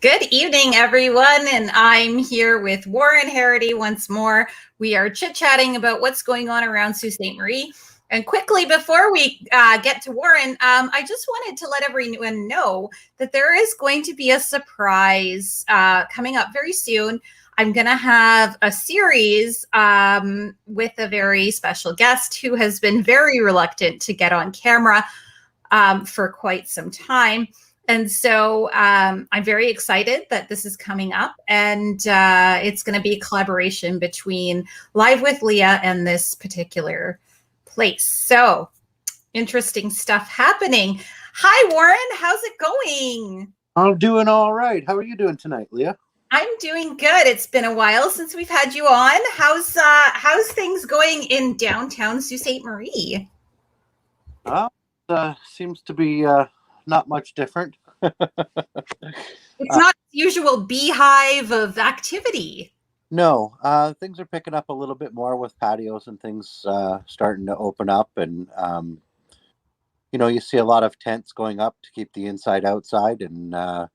Good evening, everyone, and I'm here with Warren Harity once more. We are chit-chatting about what's going on around Sault Ste. Marie. And quickly, before we get to Warren, I just wanted to let everyone know that there is going to be a surprise coming up very soon. I'm going to have a series with a very special guest who has been very reluctant to get on camera for quite some time. And so I'm very excited that this is coming up, and it's going to be a collaboration between Live with Leah and this particular place. So interesting stuff happening. Hi, Warren. How's it going? I'm doing all right. How are you doing tonight, Leah? I'm doing good. It's been a while since we've had you on. How's things going in downtown Sault Ste. Marie? Seems to be not much different. It's not the usual beehive of activity. No, things are picking up a little bit more with patios and things starting to open up, and you see a lot of tents going up to keep the inside outside and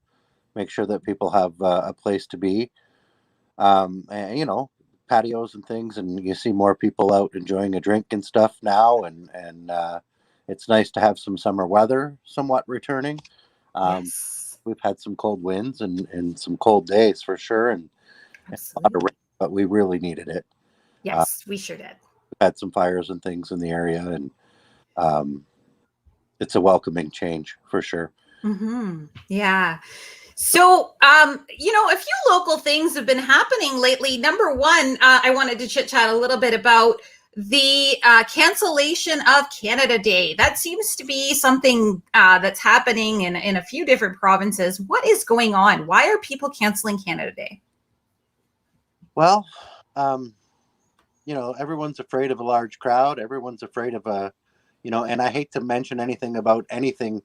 make sure that people have a place to be. And patios and things, and you see more people out enjoying a drink and stuff now, and it's nice to have some summer weather somewhat returning. Yes. We've had some cold winds and some cold days for sure, and a lot of rain, but we really needed it. Yes, we sure did. We've had some fires and things in the area, and it's a welcoming change for sure. Mm-hmm. Yeah. So, a few local things have been happening lately. Number one, I wanted to chit chat a little bit about the cancellation of Canada Day. That seems to be something that's happening in a few different provinces. What is going on? Why are people canceling Canada Day? Well, everyone's afraid of a large crowd. Everyone's afraid of and I hate to mention anything about anything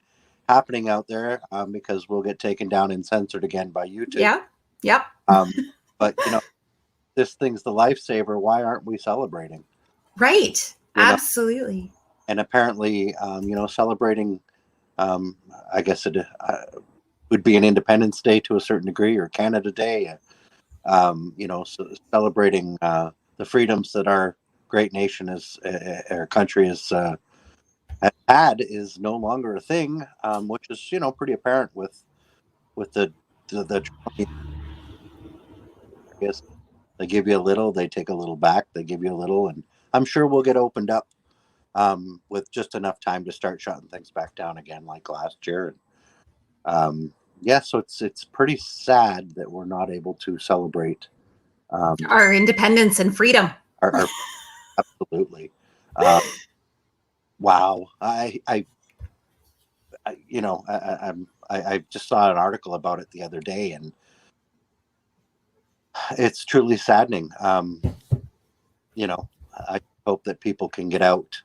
happening out there because we'll get taken down and censored again by YouTube. Yeah. Yep. But this thing's the lifesaver. Why aren't we celebrating? Right. Absolutely. And apparently, celebrating, I guess it would be an Independence Day to a certain degree, or Canada Day. So celebrating the freedoms that our great nation our country has had is no longer a thing, which is pretty apparent with the I guess they give you a little, they take a little back, they give you a little, and I'm sure we'll get opened up with just enough time to start shutting things back down again like last year. And so it's pretty sad that we're not able to celebrate our independence and freedom. Absolutely. Wow. I just saw an article about it the other day, and it's truly saddening. I hope that people can get out.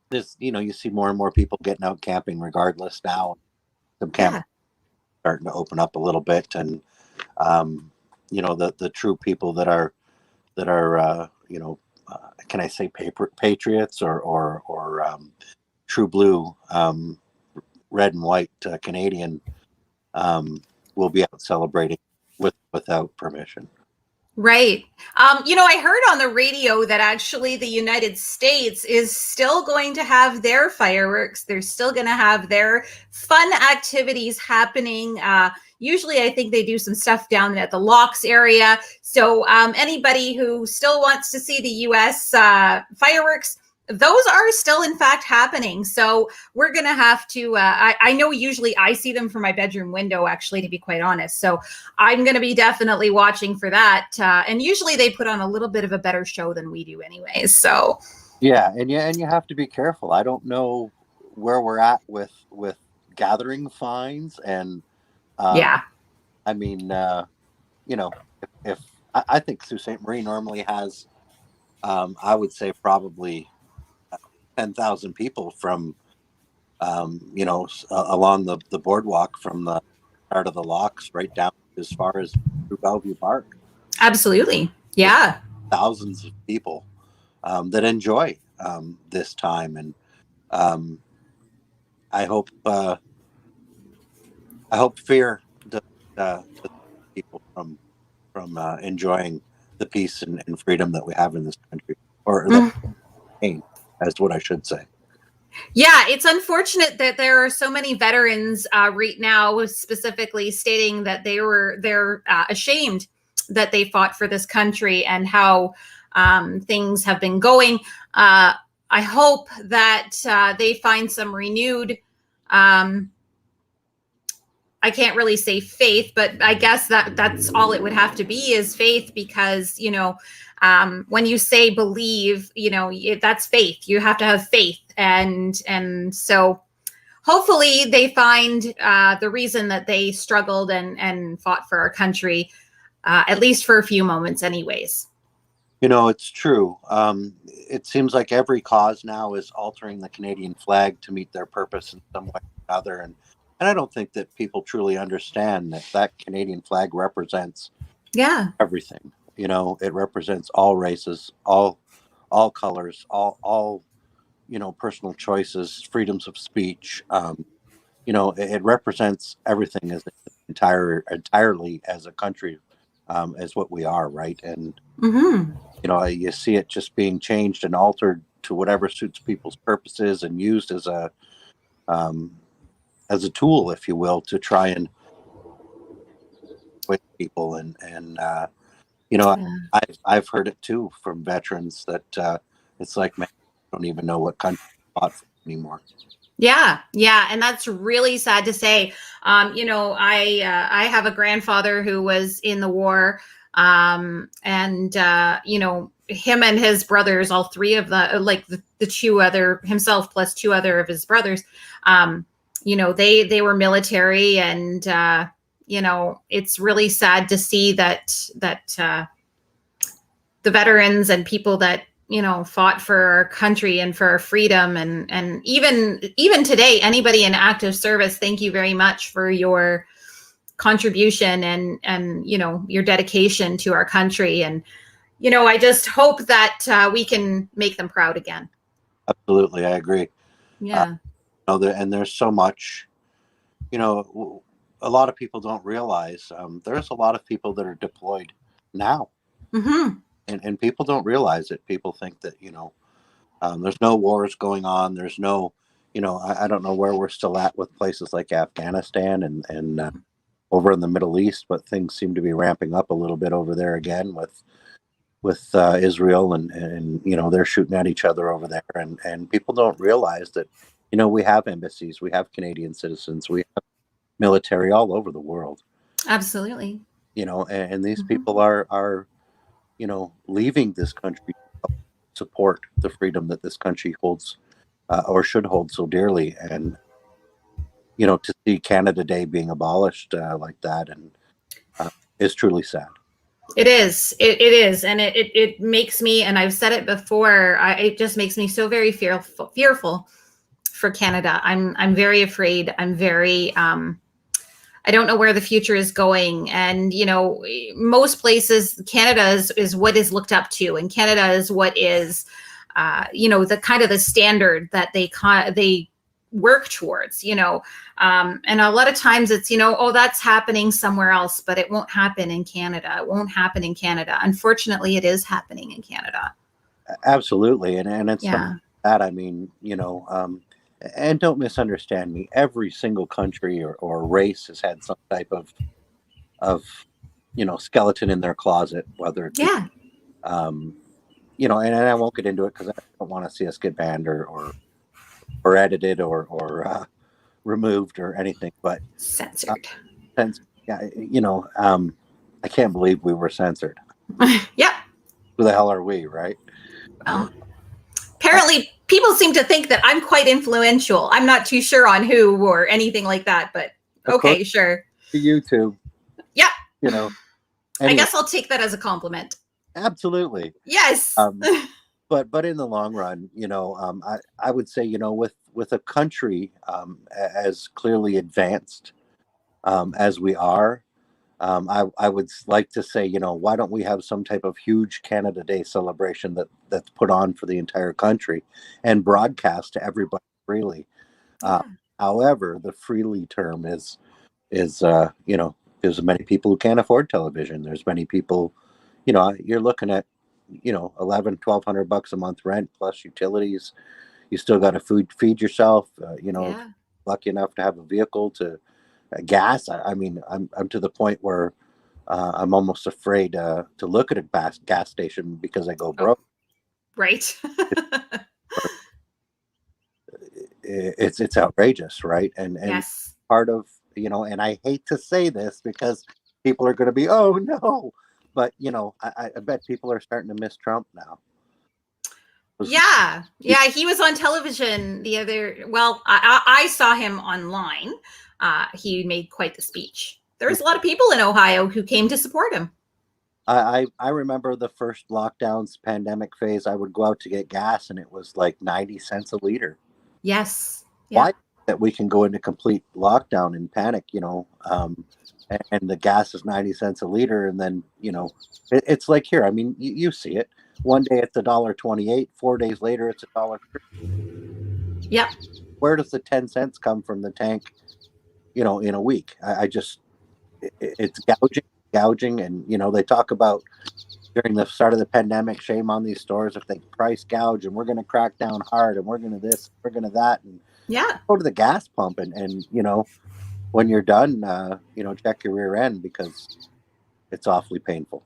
You see more and more people getting out camping regardless now. Some camp starting to open up a little bit, and the true people that are can I say patriots or true blue, red and white Canadian will be out celebrating without permission. Right. I heard on the radio that actually the United States is still going to have their fireworks. They're still going to have their fun activities happening. Usually I think they do some stuff down at the locks area. So anybody who still wants to see the US fireworks, those are still in fact happening. So we're going to have to, I know usually I see them from my bedroom window, actually, to be quite honest. So I'm going to be definitely watching for that. And usually they put on a little bit of a better show than we do anyways. So yeah. And you have to be careful. I don't know where we're at with gathering fines. And I mean, if I think Sault Ste. Marie normally has, I would say probably 10,000 people from, along the boardwalk from the start of the locks right down as far as through Bellevue Park. Absolutely. Yeah. Thousands of people that enjoy this time. And I hope fear to people from enjoying the peace and freedom that we have in this country, or that pain, as what I should say. Yeah, it's unfortunate that there are so many veterans right now, specifically stating that they're ashamed that they fought for this country and how things have been going. I hope that they find some renewed. I can't really say faith, but I guess that's all it would have to be is faith, because when you say believe, that's faith. You have to have faith, and so hopefully they find the reason that they struggled and fought for our country, at least for a few moments, anyways. It's true. It seems like every cause now is altering the Canadian flag to meet their purpose in some way or another, and I don't think that people truly understand that Canadian flag represents everything. It represents all races, all colors, all personal choices, freedoms of speech. It represents everything as entirely as a country, as what we are, right? And you see it just being changed and altered to whatever suits people's purposes and used as a tool, if you will, to try and with people. And I've heard it too from veterans that it's like, man, I don't even know what country I fought for anymore. Yeah, and that's really sad to say. I have a grandfather who was in the war, and him and his brothers, all three of the two other himself plus two other of his brothers, they were military, and it's really sad to see that the veterans and people that fought for our country and for our freedom, and even today, anybody in active service, thank you very much for your contribution and your dedication to our country. And I just hope that we can make them proud again. Absolutely, I agree. Yeah. And there's so much, a lot of people don't realize there's a lot of people that are deployed now. Mm-hmm. And people don't realize it. People think that there's no wars going on. There's no, I don't know where we're still at with places like Afghanistan and over in the Middle East, but things seem to be ramping up a little bit over there again with Israel, and they're shooting at each other over there, and people don't realize that we have embassies, we have Canadian citizens, we have military all over the world. Absolutely. And these people are leaving this country to support the freedom that this country holds or should hold so dearly. And, to see Canada Day being abolished like that and is truly sad. It is. It is. And it makes me, and I've said it before, it just makes me so very fearful for Canada. I'm very afraid. I'm very, I don't know where the future is going. And, most places, Canada is what is looked up to. And Canada is what is, the kind of the standard that they work towards, and a lot of times it's, that's happening somewhere else, but it won't happen in Canada. It won't happen in Canada. Unfortunately, it is happening in Canada. Absolutely. And it's that, I mean, and don't misunderstand me. Every single country or race has had some type of skeleton in their closet, whether it's and I won't get into it because I don't want to see us get banned or edited or removed or anything. But censored. I can't believe we were censored. Yep. Who the hell are we, right? Well, apparently people seem to think that I'm quite influential. I'm not too sure on who or anything like that, but okay, sure. YouTube. Yeah. Anyway. I guess I'll take that as a compliment. Absolutely. Yes. But in the long run, I would say, with a country as clearly advanced as we are, I would like to say, why don't we have some type of huge Canada Day celebration that's put on for the entire country and broadcast to everybody freely. However, the freely term is There's many people who can't afford television. There's many people, you're looking at, 1,100-1,200 bucks a month rent plus utilities. You still got to feed yourself. Yeah. Lucky enough to have a vehicle to gas. I mean, I'm to the point where I'm almost afraid to look at a gas station because I go Oh, broke. right. It's outrageous, right? And Yes. part of, and I hate to say this because people are going to be, oh no, but I bet people are starting to miss Trump now. Yeah. Yeah. He was on television the other, well, I saw him online. He made quite the speech. There was a lot of people in Ohio who came to support him. I remember the first lockdowns pandemic phase. I would go out to get gas and it was like 90 cents a liter. Yes. Yeah. Why that we can go into complete lockdown and panic, and the gas is 90 cents a liter. And then, it's like here. I mean, you see it. One day it's $1.28. 4 days later, it's $1.03. Yep. Where does the 10 cents come from the tank, in a week? I just, it's gouging. And, they talk about during the start of the pandemic, shame on these stores if they price gouge, and we're going to crack down hard, and we're going to this, we're going to that. And Yeah. go to the gas pump and when you're done, check your rear end because it's awfully painful.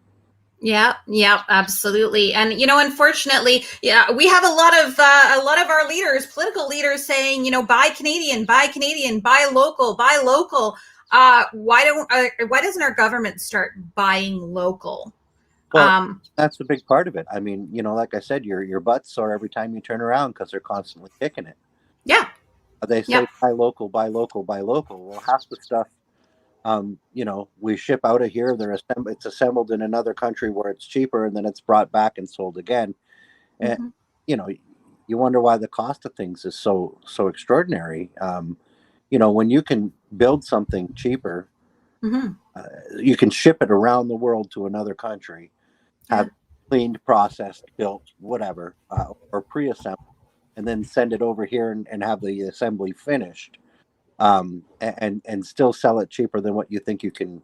Yeah, yeah, absolutely. And unfortunately, yeah, we have a lot of our leaders, political leaders, saying, buy Canadian, buy local, buy local. Why doesn't our government start buying local? Well, that's a big part of it. I mean, like I said, your butt's sore every time you turn around because they're constantly kicking it. Yeah, They yeah, say buy local, buy local, buy local. Well, half the stuff, we ship out of here. It's assembled in another country where it's cheaper, and then it's brought back and sold again. And mm-hmm. you know, you wonder why the cost of things is so extraordinary. When you can build something cheaper, Mm-hmm. you can ship it around the world to another country, Yeah, have cleaned, processed, built, whatever, or pre-assembled, and then send it over here and have the assembly finished, and still sell it cheaper than what you think you can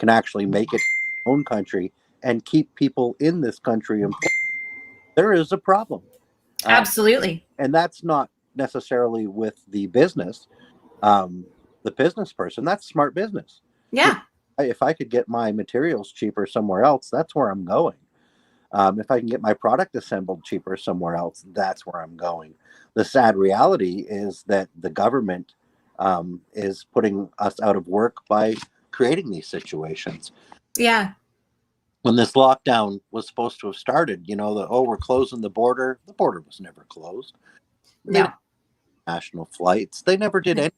actually make it in your own country and keep people in this country employed. There is a problem, absolutely. and that's not necessarily with um, the business person. That's smart business. You Yeah, If I could get my materials cheaper somewhere else, that's where I'm going. If I can get my product assembled cheaper somewhere else, that's where I'm going. The sad reality is that the government is putting us out of work by creating these situations. yeah, When this lockdown was supposed to have started, we're closing the border. The border was never closed. They no, didn't have national flights. They never did any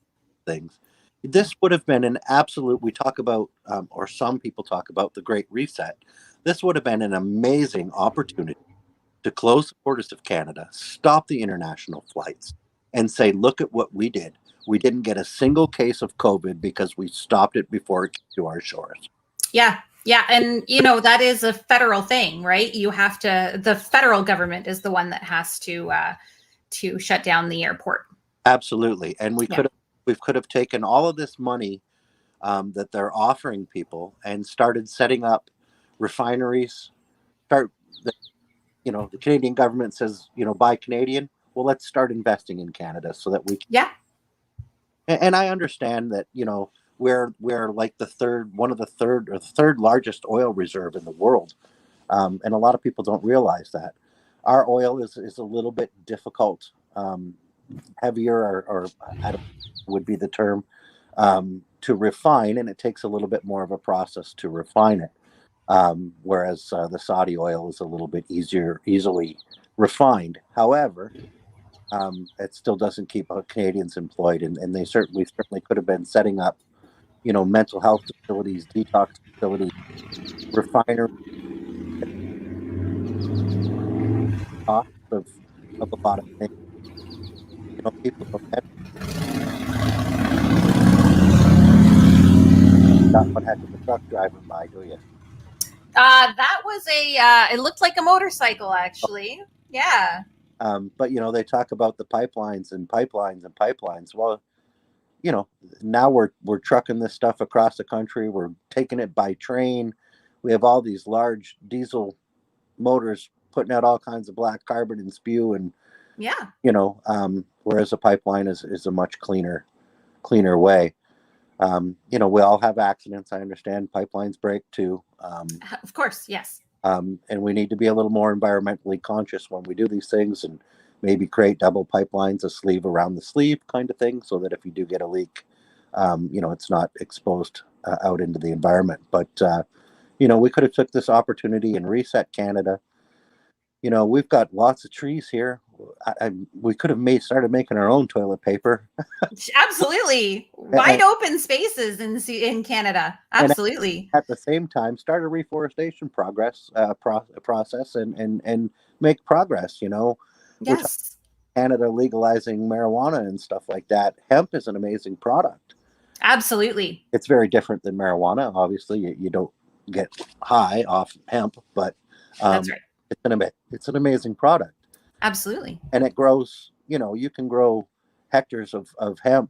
things. This would have been an absolute, we talk about, or some people talk about the Great Reset. This would have been an amazing opportunity to close the borders of Canada, stop the international flights, and say, look at what we did. We didn't get a single case of COVID because we stopped it before it came to our shores. yeah, yeah. And that is a federal thing, right? The federal government is the one that has to shut down the airport. Absolutely. And Yeah, we could have taken all of this money that they're offering people and started setting up refineries. Start the Canadian government says, buy Canadian. Well, let's start investing in Canada so that we can. yeah, And I understand that, we're like one of the third or the third largest oil reserve in the world. And a lot of people don't realize that our oil is a little bit difficult, heavier, or I don't would be the term, to refine, and it takes a little bit more of a process to refine it. Whereas the Saudi oil is a little bit easily refined. However, it still doesn't keep Canadians employed, and we certainly could have been setting up, mental health facilities, detox facilities, refinery costs of a lot of things. People don't get that one heck of a truck driving by, do you? that was it looked like a motorcycle, actually. Yeah. But they talk about the pipelines and pipelines and pipelines. Well, you know, now we're trucking this stuff across the country. We're taking it by train. We have all these large diesel motors putting out all kinds of black carbon and spew, and Yeah, whereas a pipeline is a much cleaner way. We all have accidents. I understand pipelines break too. of course. Yes. And we need to be a little more environmentally conscious when we do these things, and maybe create double pipelines, a sleeve around the sleeve kind of thing, so that if you do get a leak, it's not exposed out into the environment. But we could have took this opportunity and reset Canada. We've got lots of trees here. We could have started making our own toilet paper. Absolutely. Wide and, open spaces in Canada. and Absolutely. at the same time start a reforestation process and make progress. We're talking Yes. Canada legalizing marijuana and stuff like that. Hemp is an amazing product. Absolutely. It's very different than marijuana. Obviously, you don't get high off hemp, but That's um, right. it's an amazing product, Absolutely. and it grows. You can grow hectares of hemp.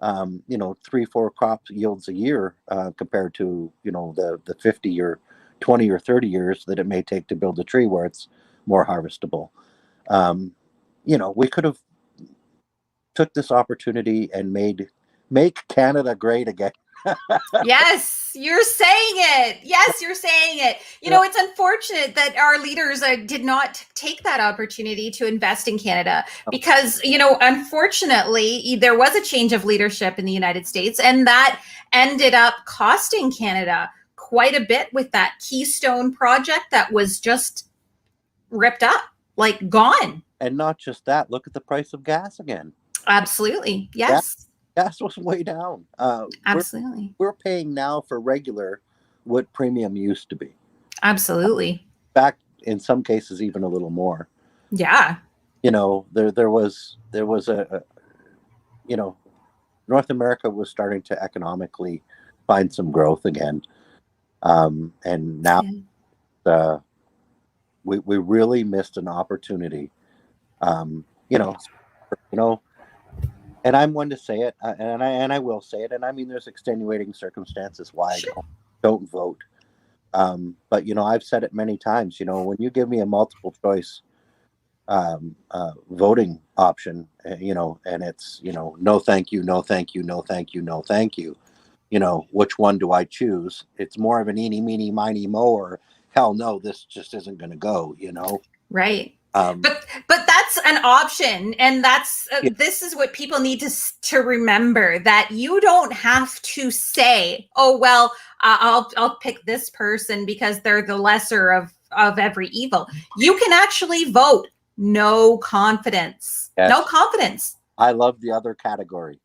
3-4 crop yields a year, compared to the 50 or 20 or 30 years that it may take to build a tree where it's more harvestable. um, we could have took this opportunity and make Canada great again. Yes, you're saying it. Yes, you're saying it. Yeah. It's unfortunate that our leaders did not take that opportunity to invest in Canada because, unfortunately, there was a change of leadership in the United States, and that ended up costing Canada quite a bit with that Keystone project that was just ripped up, like gone. And not just that, look at the price of gas again. Absolutely. Gas, Yes, gas was way down. absolutely. We're paying now for regular what premium used to be. Absolutely. Back in some cases, even a little more. Yeah. There was North America was starting to economically find some growth again, and now Yeah. uh, we really missed an opportunity. Um, you know, you know, and I'm one to say it, and I will say it, and I mean there's extenuating circumstances why I Sure. don't vote. But I've said it many times. When you give me a multiple choice voting option, and it's no thank you, no thank you, no thank you, no thank you. Which one do I choose? It's more of an eeny, meeny, miny, mo, or hell no, this just isn't going to go. Right. Um, But that's an option, and that's yeah, this is what people need to remember, that you don't have to say, "Oh well, I'll pick this person because they're the lesser of every evil." You can actually vote no confidence. No yes, confidence. I love the other category.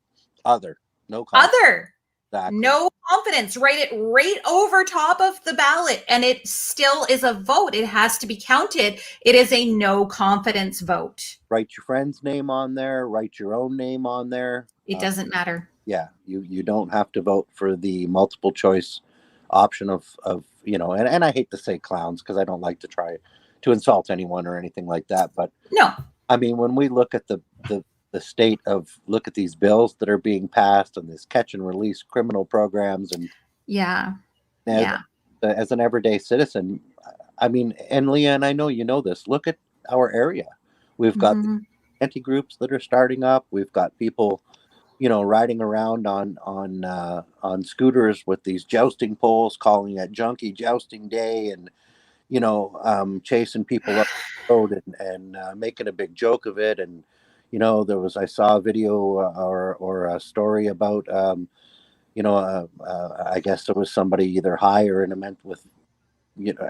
Other, no confidence. Other. Exactly. No confidence. Write it right over top of the ballot, and it still is a vote. It has to be counted. It is a no confidence vote. Write your friend's name on there. Write your own name on there. It doesn't matter. Yeah, you don't have to vote for the multiple choice option and I hate to say clowns because I don't like to try to insult anyone or anything like that. But No. I mean, when we look at the state of look at these bills that are being passed and this catch and release criminal programs, and Yeah. as, Yeah. as an everyday citizen, I mean, and Leah, and I know you know this. Look at our area. We've got the Mm-hmm. anti groups that are starting up. We've got people riding around on scooters with these jousting poles, calling it Junkie Jousting Day, and chasing people up the road and making a big joke of it. And I saw a video or a story about I guess there was somebody either high or in a mental with you know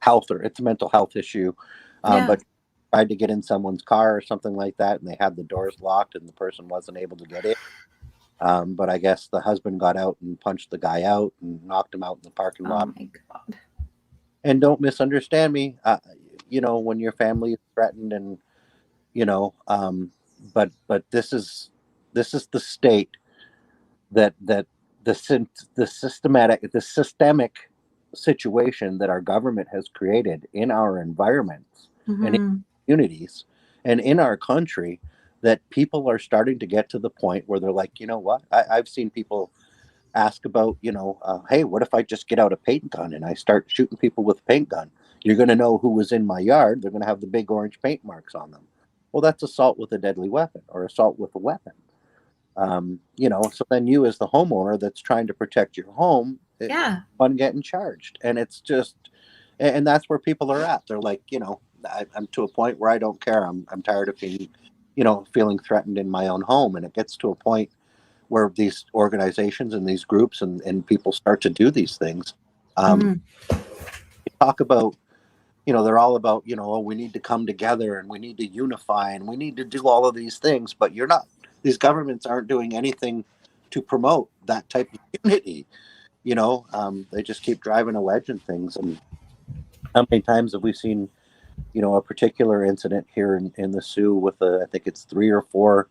health, or it's a mental health issue, Yeah. but tried to get in someone's car or something like that, and they had the doors locked, and the person wasn't able to get in. But I guess the husband got out and punched the guy out and knocked him out in the parking Oh lot. my God. And don't misunderstand me, when your family is threatened, and you know, but this is the state that the systemic situation that our government has created in our environments and in Mm-hmm. communities and in our country, that people are starting to get to the point where they're like, you know what? I've seen people ask about, hey, what if I just get out a paint gun and I start shooting people with a paint gun? You're going to know who was in my yard. They're going to have the big orange paint marks on them. Well, that's assault with a deadly weapon or assault with a weapon. So then you, as the homeowner that's trying to protect your home, Yeah. on getting charged. And it's just, and that's where people are at. They're like, I'm to a point where I don't care. I'm tired of being, feeling threatened in my own home. And it gets to a point where these organizations and these groups and people start to do these things. Mm-hmm. Talk about, they're all about, oh, we need to come together and we need to unify and we need to do all of these things, but these governments aren't doing anything to promote that type of unity. They just keep driving a wedge in things. And how many times have we seen, a particular incident here in the Sioux with I think it's 3 or 4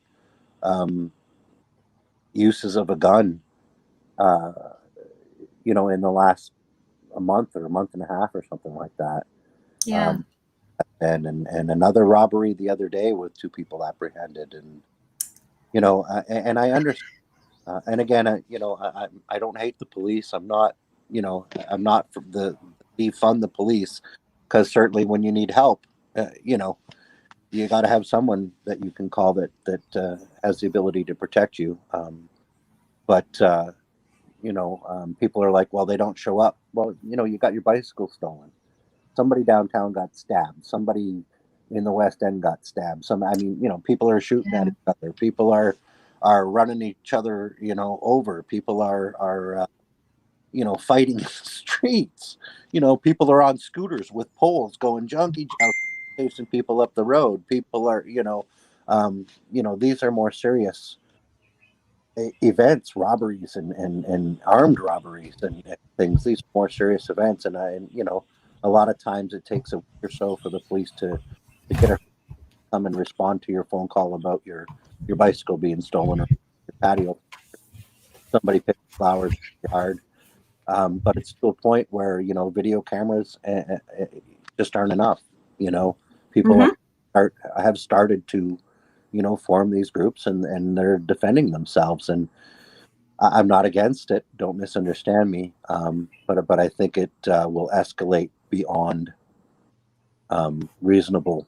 uses of a gun, in the last a month or a month and a half or something like that. Yeah. And another robbery the other day with 2 people apprehended, and and I understand. And again, I don't hate the police. I'm not, for the defund the police, because certainly when you need help, you got to have someone that you can call that has the ability to protect you. But people are like, well, they don't show up. Well, you got your bicycle stolen. Somebody downtown got stabbed. Somebody in the West End got stabbed. People are shooting at each other. People are running each other, over. People are fighting in the streets. People are on scooters with poles going junkie jump, chasing people up the road. People are, these are more serious events, robberies and armed robberies and things. These are more serious events, and a lot of times it takes a week or so for the police to get a come and respond to your phone call about your bicycle being stolen or your patio, somebody picking flowers in your yard. But it's to a point where video cameras just aren't enough. People Mm-hmm. have started to form these groups and they're defending themselves. And I'm not against it. Don't misunderstand me. But I think it will escalate beyond reasonable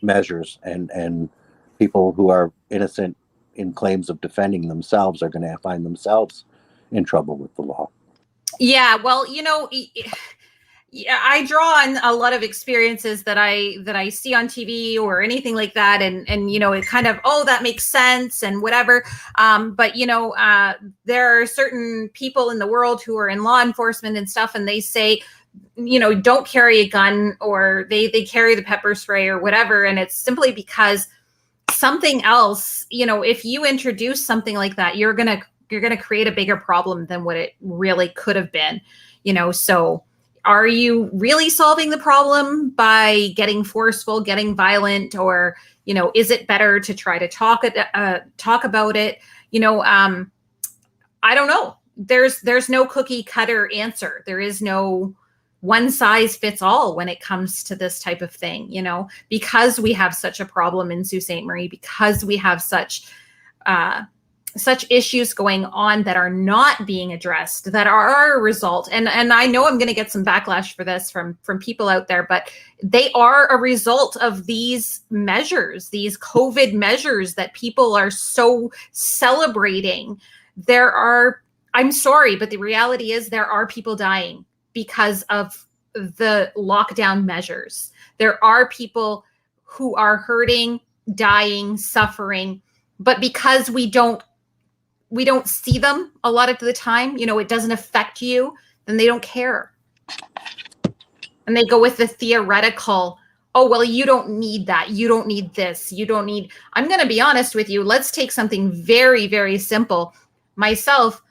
measures, and people who are innocent in claims of defending themselves are going to find themselves in trouble with the law. Yeah, well, yeah, I draw on a lot of experiences that I see on TV or anything like that, and it kind of, oh, that makes sense and whatever. But there are certain people in the world who are in law enforcement and stuff, and they say, don't carry a gun, or they carry the pepper spray or whatever, and it's simply because something else. If you introduce something like that, you're gonna create a bigger problem than what it really could have been. So are you really solving the problem by getting forceful, getting violent, or is it better to try to talk about it? I don't know. There's no cookie cutter answer. There is no one size fits all when it comes to this type of thing, because we have such a problem in Sault Ste. Marie, because we have such issues going on that are not being addressed, that are a result. And I know I'm going to get some backlash for this from people out there, but they are a result of these measures, these COVID measures that people are so celebrating. I'm sorry, but the reality is there are people dying because of the lockdown measures. There are people who are hurting, dying, suffering, but because we don't see them a lot of the time, it doesn't affect you, then they don't care. And they go with the theoretical, oh, well, you don't need that. You don't need this. I'm going to be honest with you. Let's take something very, very simple. Myself,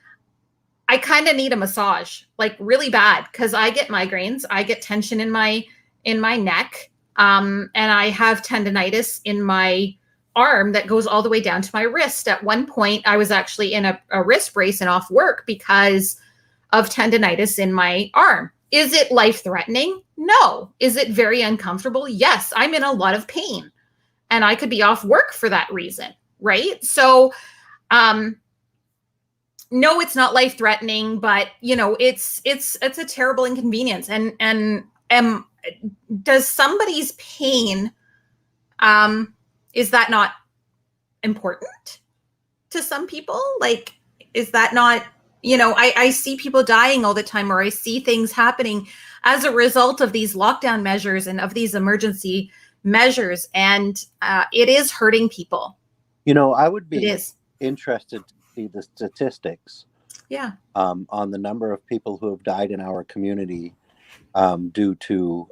I kind of need a massage, like really bad, because I get migraines. I get tension in my neck. And I have tendonitis in my arm that goes all the way down to my wrist. At one point, I was actually in a wrist brace and off work because of tendonitis in my arm. Is it life-threatening? No. Is it very uncomfortable? Yes. I'm in a lot of pain. and I could be off work for that reason, right? So, no, it's not life threatening, but it's a terrible inconvenience. And does somebody's pain, is that not important to some people? Like, is that not, I see people dying all the time, or I see things happening as a result of these lockdown measures and of these emergency measures, and it is hurting people. I would It be is. interested to see the statistics Yeah. on the number of people who have died in our community due to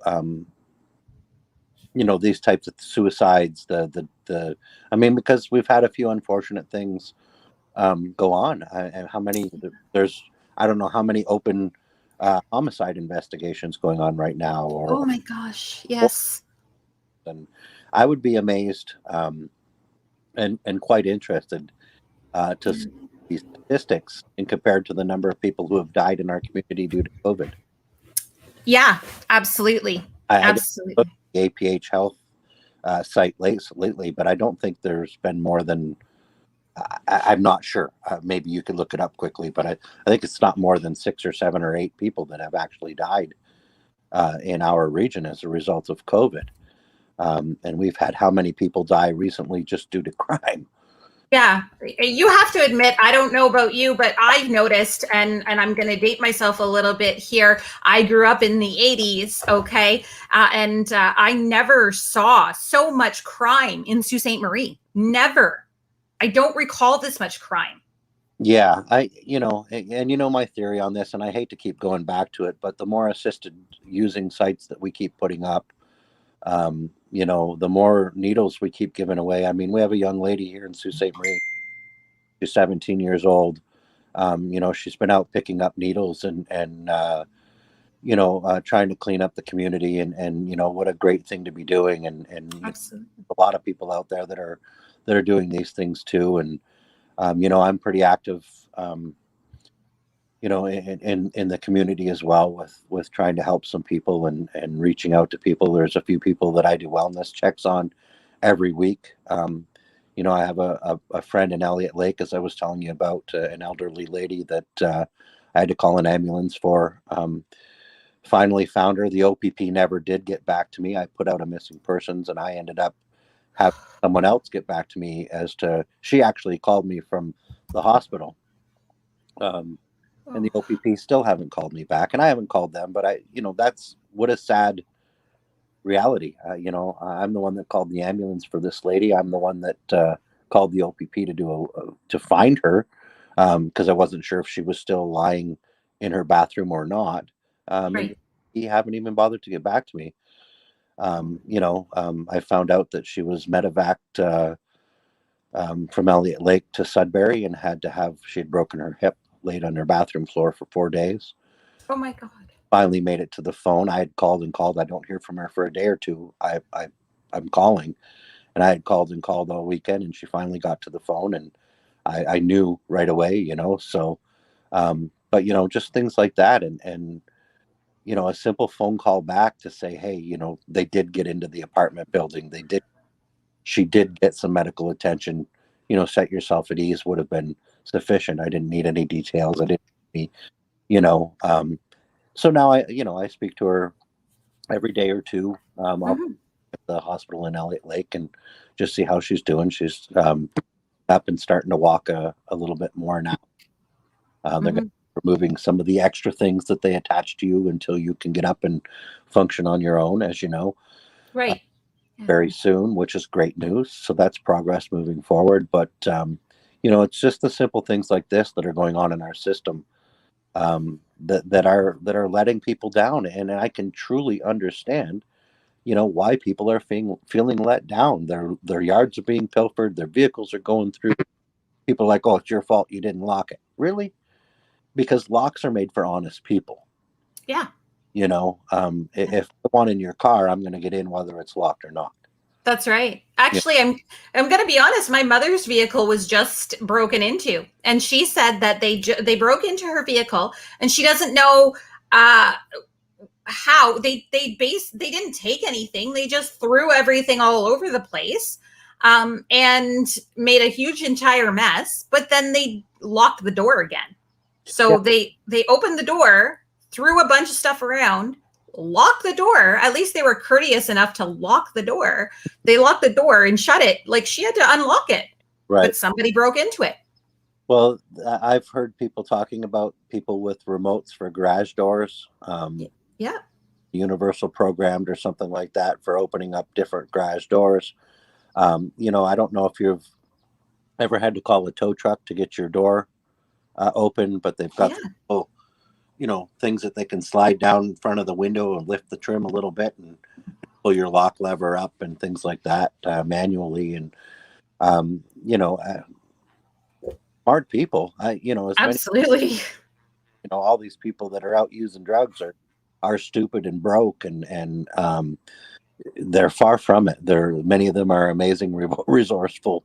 these types of suicides. I mean, because we've had a few unfortunate things go on. And how many? I don't know how many open homicide investigations going on right now, Oh my gosh. or Yes. and I would be amazed and quite interested to see these statistics and compared to the number of people who have died in our community due to COVID. Yeah, absolutely. I didn't look Absolutely. at the APH Health site lately, but I don't think there's been more than I'm not sure. Maybe you could look it up quickly, but I think it's not more than 6 or 7 or 8 people that have actually died in our region as a result of COVID. And we've had how many people die recently just due to crime? Yeah, you have to admit, I don't know about you, but I've noticed, and I'm going to date myself a little bit here. I grew up in the 80s, okay? And I never saw so much crime in Sault Ste. Marie. Never. I don't recall this much crime. Yeah, and my theory on this, and I hate to keep going back to it, but the more assisted using sites that we keep putting up, the more needles we keep giving away. I mean, we have a young lady here in Sault Ste. Marie. She's 17 years old. She's been out picking up needles and trying to clean up the community, and what a great thing to be doing. And Absolutely. a lot of people out there that are doing these things too. And I'm pretty active. In the community as well with trying to help some people and reaching out to people. There's a few people that I do wellness checks on every week. I have a friend in Elliott Lake, as I was telling you about, an elderly lady that I had to call an ambulance for. Finally found her. The OPP never did get back to me. I put out a missing persons, and I ended up having someone else get back to me as to, she actually called me from the hospital. And the Oh, OPP still haven't called me back, and I haven't called them. But that's what a sad reality. I'm the one that called the ambulance for this lady. I'm the one that called the OPP to find her because I wasn't sure if she was still lying in her bathroom or not. And right. he haven't even bothered to get back to me. I found out that she was medevaced from Elliott Lake to Sudbury and she had broken her hip, laid on her bathroom floor for 4 days. Oh my God. Finally made it to the phone. I had called and called. I don't hear from her for a day or two. I'm calling, and I had called and called all weekend, and she finally got to the phone, and I knew right away. So, but just things like that, and a simple phone call back to say, hey, they did get into the apartment building. She did get some medical attention. Set yourself at ease would have been sufficient. I didn't need any details. I didn't need, you know, so now I speak to her every day or two. I'll Mhm. at the hospital in Elliott Lake and just see how she's doing. She's up and starting to walk a little bit more now. They're going to Mhm. be removing some of the extra things that they attach to you until you can get up and function on your own, as you know, uh, Right. Yeah. very soon, which is great news. So that's progress moving forward. But it's just the simple things like this that are going on in our system that are letting people down, and I can truly understand why people are feeling let down. Their yards are being pilfered, their vehicles are going through. People are like, oh, it's your fault you didn't lock it. Really? Because locks are made for honest people. Yeah. Yeah. If I want in your car, I'm going to get in whether it's locked or not. That's right. Yeah. Actually, I'm going to be honest. My mother's vehicle was just broken into, and she said that they broke into her vehicle, and she doesn't know uh, how they didn't take anything. They just threw everything all over the place. and made a huge entire mess. But then they locked the door again. Yeah. So they opened the door, threw a bunch of stuff around, locked the door. At least they were courteous enough to lock the door. They locked the door and shut it. Like she had to unlock it, Right. but somebody broke into it. Well, I've heard people talking about people with remotes for garage doors, Yeah. universal programmed or something like that for opening up different garage doors. I don't know if you've ever had to call a tow truck to get your door open, but they've got Yeah. little, things that they can slide down in front of the window and lift the trim a little bit and pull your lock lever up and things like that manually. And um, you know, uh, smart people. As many, Absolutely. all these people that are out using drugs are stupid and broke, and they're far from it. Many of them are amazing, resourceful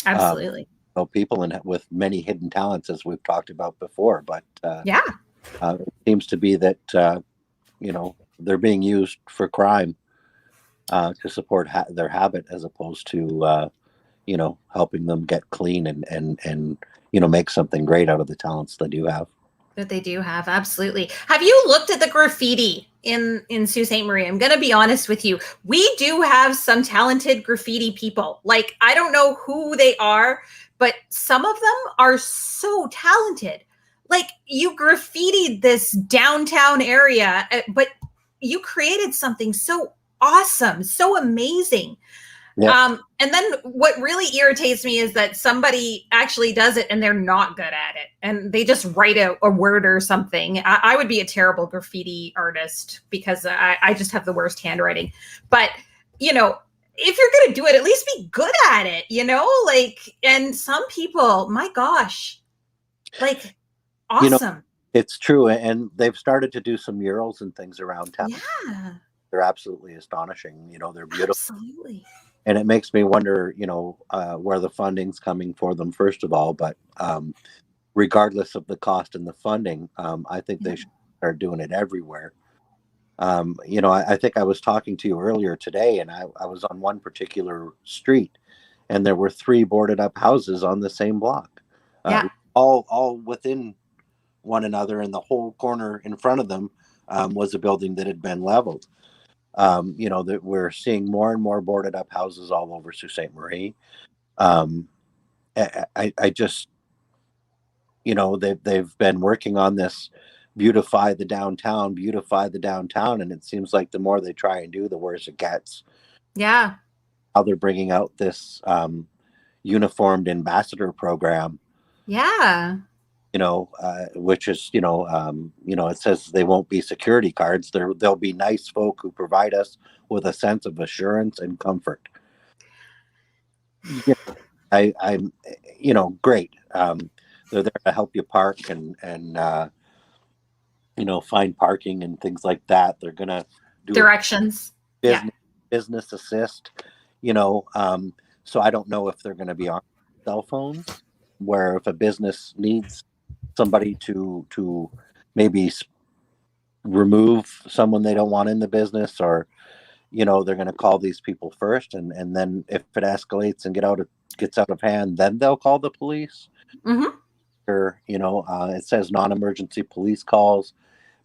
Absolutely. people and with many hidden talents, as we've talked about before. But Yeah. it seems to be that they're being used for crime to support their habit, as opposed to helping them get clean and make something great out of the talents they do have. That they do have. Absolutely. Have you looked at the graffiti in Sault Ste. Marie? I'm going to be honest with you. We do have some talented graffiti people. Like, I don't know who they are, but some of them are so talented. Like, you graffitied this downtown area, but you created something so awesome, so amazing. Yeah. And then what really irritates me is that somebody actually does it and they're not good at it. And they just write a word or something. I would be a terrible graffiti artist because I just have the worst handwriting. But, if you're going to do it, at least be good at it, and some people, my gosh, like awesome. It's true. And they've started to do some murals and things around town. Yeah. They're absolutely astonishing. They're beautiful. Absolutely. And it makes me wonder, where the funding's coming for them, first of all. But regardless of the cost and the funding, I think they should start doing it everywhere. I think I was talking to you earlier today, and I was on one particular street, and there were 3 boarded up houses on the same block, Yeah. all within one another, and the whole corner in front of them was a building that had been leveled. That we're seeing more and more boarded up houses all over Sault Ste. Marie. I just, they've been working on this beautify the downtown, and it seems like the more they try and do, the worse it gets. Yeah. How they're bringing out this uniformed ambassador program. Yeah. Which is, it says they won't be security guards. They'll be nice folk who provide us with a sense of assurance and comfort. I'm, great. They're there to help you park and find parking and things like that. They're going to do directions. business assist, so I don't know if they're going to be on cell phones, where if a business needs somebody to maybe remove someone they don't want in the business, or they're going to call these people first, and then if it escalates and gets out of hand, then they'll call the police. Mm-hmm. Or it says non-emergency police calls,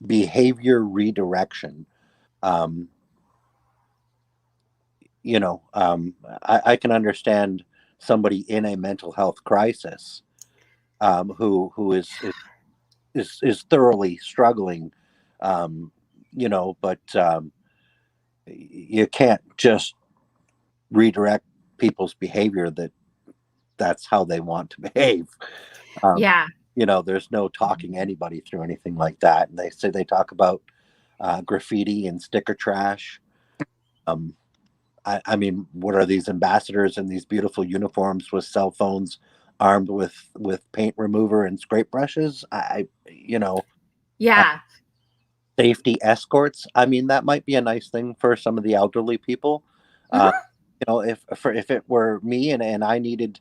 behavior redirection. I can understand somebody in a mental health crisis who is thoroughly struggling, but you can't just redirect people's behavior that's how they want to behave. Yeah. There's no talking anybody through anything like that. And they talk about graffiti and sticker trash. I mean, what are these ambassadors in these beautiful uniforms with cell phones, armed with paint remover and scrape brushes? Yeah. Safety escorts. I mean, that might be a nice thing for some of the elderly people. Mm-hmm. If it were me and I needed,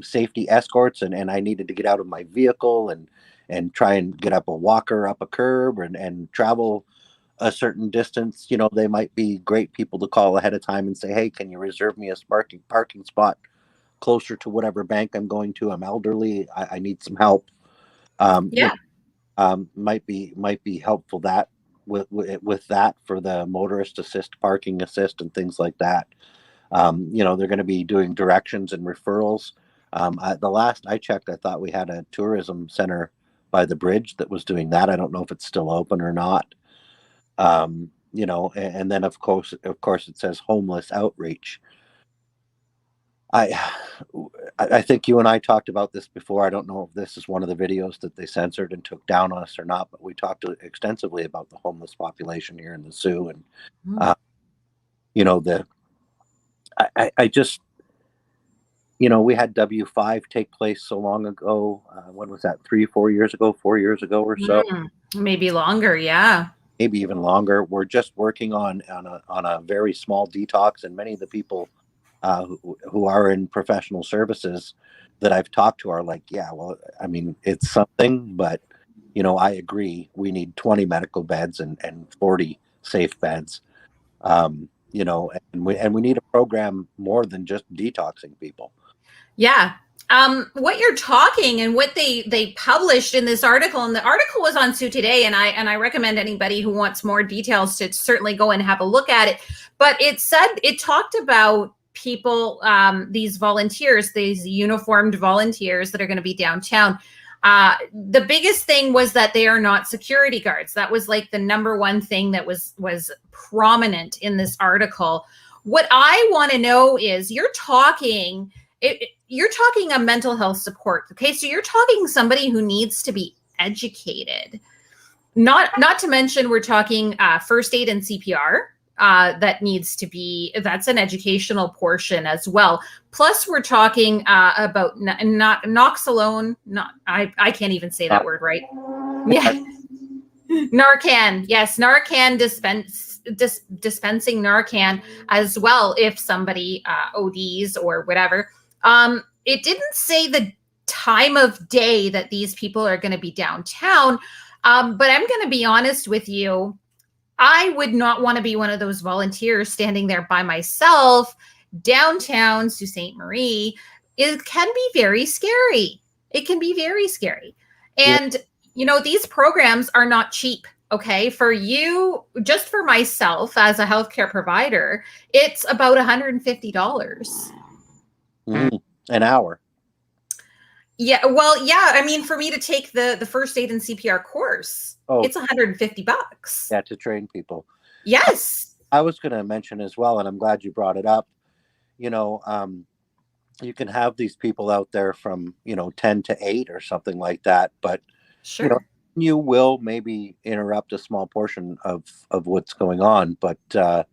safety escorts, and I needed to get out of my vehicle and try and get up a walker up a curb and travel a certain distance, they might be great people to call ahead of time and say, hey, can you reserve me a parking spot closer to whatever bank I'm going to? I'm elderly. I need some help. Um, you Yeah. might be helpful that with that for the motorist assist, parking assist, and things like that. They're going to be doing directions and referrals. The last I checked, I thought we had a tourism center by the bridge that was doing that. I don't know if it's still open or not. And then of course, it says homeless outreach. I, I think you and I talked about this before. I don't know if this is one of the videos that they censored and took down on us or not, but we talked extensively about the homeless population here in the Sioux, and Mm. uh, the I just we had W5 take place so long ago. When was that? 3, 4 years ago, 4 years ago or so, Maybe longer. Yeah. maybe even longer. We're just working on a very small detox, and many of the people who are in professional services that I've talked to are like, yeah, well, I mean, it's something, but I agree. We need 20 medical beds and 40 safe beds. And we need a program more than just detoxing people. Yeah. What you're talking and what they published in this article, and the article was on Sioux Today, and I recommend anybody who wants more details to certainly go and have a look at it. But it talked about people, these volunteers, these uniformed volunteers that are going to be downtown. The biggest thing was that they are not security guards. That was like the number one thing that was prominent in this article. What I want to know is you're talking a mental health support. Okay, so you're talking somebody who needs to be educated. Not to mention we're talking first aid and CPR. That's an educational portion as well. Plus, we're talking about not Noxalone. Not I can't even say that word right. Yeah, Narcan. Yes, Narcan dispensing Narcan as well if somebody ODs or whatever. It didn't say the time of day that these people are going to be downtown, but I'm going to be honest with you. I would not want to be one of those volunteers standing there by myself downtown Sault Ste. Marie. It can be very scary. It can be very scary. Yeah, And, these programs are not cheap. Okay. For you, just for myself as a healthcare provider, it's about $150. an hour. Yeah. Well, yeah. I mean, for me to take the first aid and CPR course, Oh, it's $150. yeah, to train people. Yes. I was going to mention as well, and I'm glad you brought it up. You know, you can have these people out there from 10 to 8 or something like that, but you know Sure. you will maybe interrupt a small portion of what's going on, but the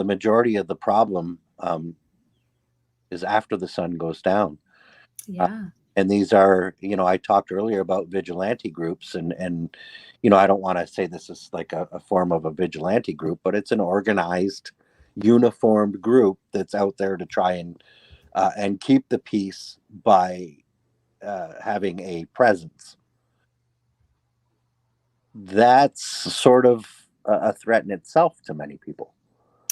majority of the problem is after the sun goes down. uh, Yeah. and these are, I talked earlier about vigilante groups, and I don't want to say this is like a form of a vigilante group, but it's an organized, uniformed group that's out there to try and keep the peace by having a presence. That's sort of a threat in itself to many people.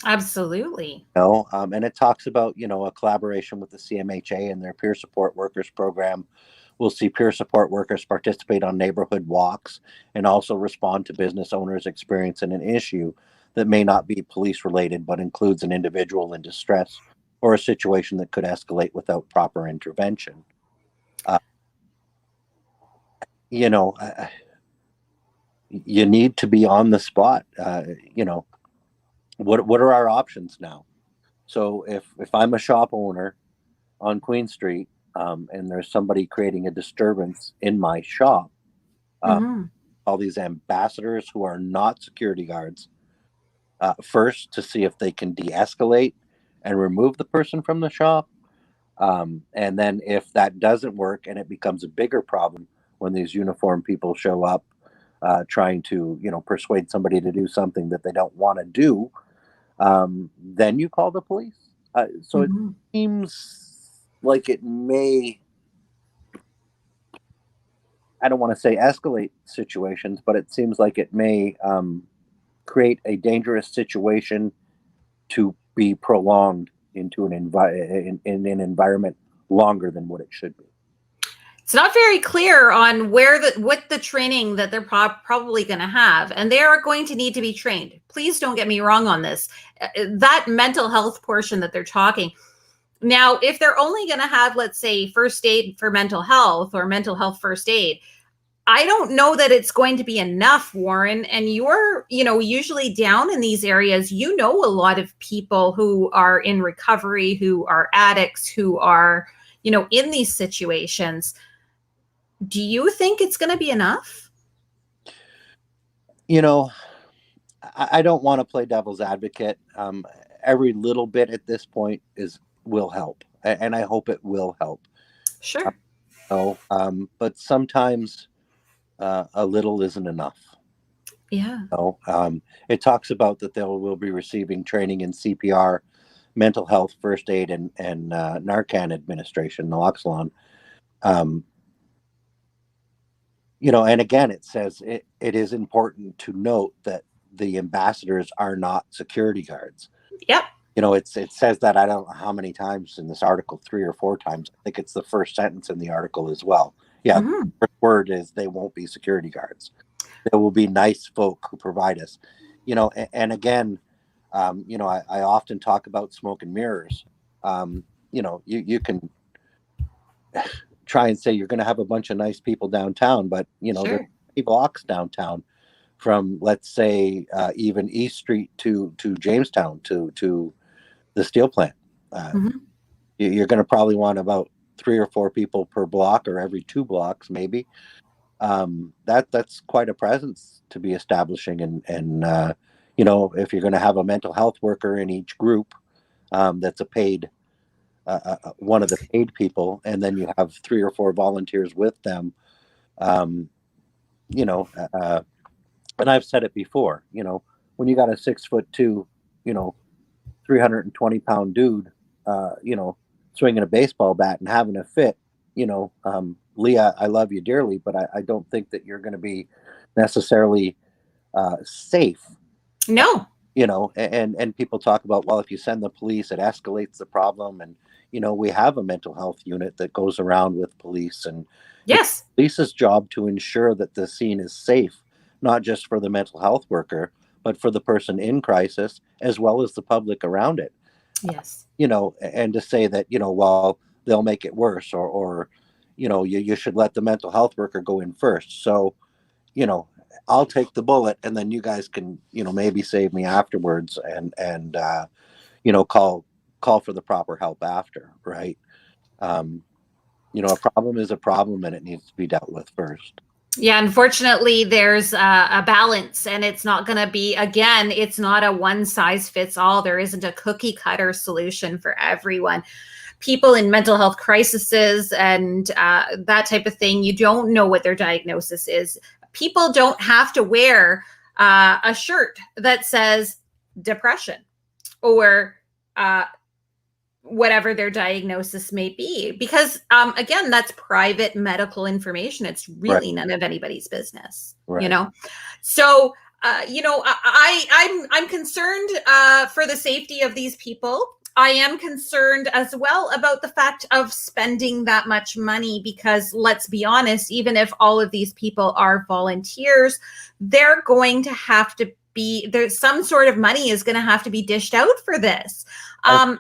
Absolutely. And it talks about a collaboration with the CMHA and their peer support workers program. We'll see peer support workers participate on neighborhood walks and also respond to business owners experiencing an issue that may not be police related, but includes an individual in distress or a situation that could escalate without proper intervention. Uh, you know, you need to be on the spot. What are our options now? So if I'm a shop owner on Queen Street, and there's somebody creating a disturbance in my shop, uh, Hmm. all these ambassadors who are not security guards, first to see if they can de-escalate and remove the person from the shop, and then if that doesn't work and it becomes a bigger problem when these uniformed people show up, trying to persuade somebody to do something that they don't want to do, then you call the police. So it Hmm. seems like it may, I don't want to say escalate situations, but it seems like it may create a dangerous situation to be prolonged into in an environment longer than what it should be. It's not very clear on what the training that they're probably going to have, and they are going to need to be trained. Please don't get me wrong on this. That mental health portion that they're talking now, if they're only going to have, let's say, first aid for mental health or mental health first aid, I don't know that it's going to be enough, Warren. And you're, usually down in these areas, a lot of people who are in recovery, who are addicts, who are, in these situations. Do you think it's going to be enough? I don't want to play devil's advocate. Every little bit at this point will help, and I hope it will help. Sure. But sometimes a little isn't enough. Yeah. It talks about that they will be receiving training in CPR, mental health, first aid, and Narcan administration, naloxone. And again, it says it is important to note that the ambassadors are not security guards. Yep. It says that, I don't know how many times in this article, 3 or 4 times. I think it's the first sentence in the article as well. Yeah. Mm-hmm. The first word is they won't be security guards. There will be nice folk who provide us, and again, I often talk about smoke and mirrors. You can try and say you're going to have a bunch of nice people downtown, but Sure. there's 3 blocks downtown from, let's say, even East Street to Jamestown to the steel plant. Mm-hmm. You're going to probably want about 3 or 4 people per block, or every 2 blocks maybe. That's quite a presence to be establishing, and if you're going to have a mental health worker in each group, that's a paid one of the paid people, and then you have 3 or 4 volunteers with them. And I've said it before, when you got a 6'2", 320-pound dude, swinging a baseball bat and having a fit, Leah, I love you dearly, but I don't think that you're going to be necessarily safe. No. And people talk about, well, if you send the police, it escalates the problem. And, we have a mental health unit that goes around with police, and yes, it's police's job to ensure that the scene is safe, not just for the mental health worker, but for the person in crisis, as well as the public around it. Yes. And to say that, well, they'll make it worse, or you should let the mental health worker go in first. So, I'll take the bullet, and then you guys can, maybe save me afterwards, and call for the proper help after, right? A problem is a problem, and it needs to be dealt with first. Yeah, unfortunately, there's a balance, and it's not going to be, again, it's not a one size fits all. There isn't a cookie cutter solution for everyone. People in mental health crises and that type of thing, you don't know what their diagnosis is. People don't have to wear a shirt that says depression or whatever their diagnosis may be, because again, that's private medical information. It's really none of anybody's business, So I'm concerned for the safety of these people. I am concerned as well about the fact of spending that much money, because let's be honest, even if all of these people are volunteers, they're going to have to be, there's some sort of money is going to have to be dished out for this. Sorry,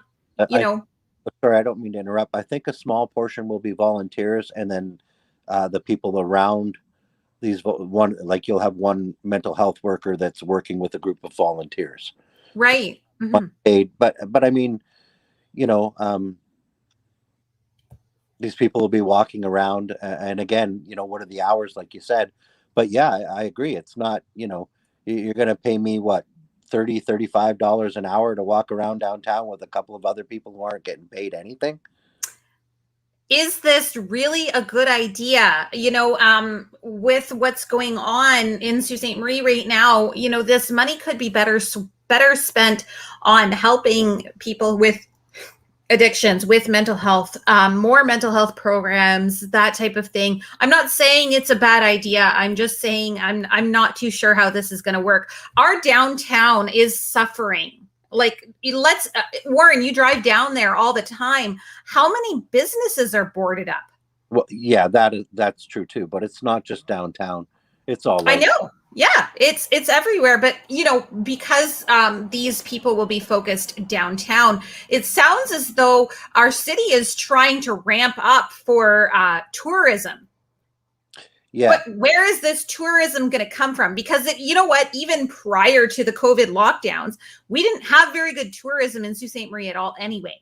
I don't mean to interrupt. I think a small portion will be volunteers, and then the people around these you'll have one mental health worker that's working with a group of volunteers. Right. Mm-hmm. Paid, but I mean, these people will be walking around, and again, what are the hours, like you said? But yeah, I agree. It's not, you're going to pay me what, $35 an hour to walk around downtown with a couple of other people who aren't getting paid anything? Is this really a good idea? With what's going on in Sault Ste. Marie right now, this money could be better spent on helping people with addictions, with mental health, more mental health programs, that type of thing. I'm not saying it's a bad idea. I'm just saying I'm not too sure how this is going to work. Our downtown is suffering. Like, let's Warren, you drive down there all the time. How many businesses are boarded up? Well, yeah, that's true too. But it's not just downtown; it's all I over. know. Yeah, it's everywhere. But because these people will be focused downtown, it sounds as though our city is trying to ramp up for tourism. Yeah, But where is this tourism going to come from? Because you know what? Even prior to the COVID lockdowns, we didn't have very good tourism in Sault Ste. Marie at all, anyway.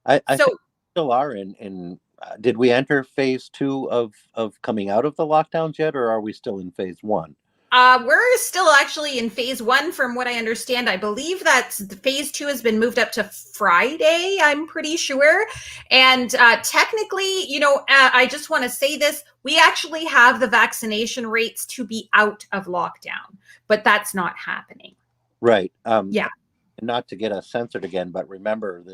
I So think we still are in. Did we enter phase 2 of coming out of the lockdowns yet, or are we still in phase 1? we're still actually in phase 1, from what I understand. I believe that phase 2 has been moved up to Friday, I'm pretty sure. And technically, I just want to say this: we actually have the vaccination rates to be out of lockdown, but that's not happening. Right. Yeah. Not to get us censored again, but remember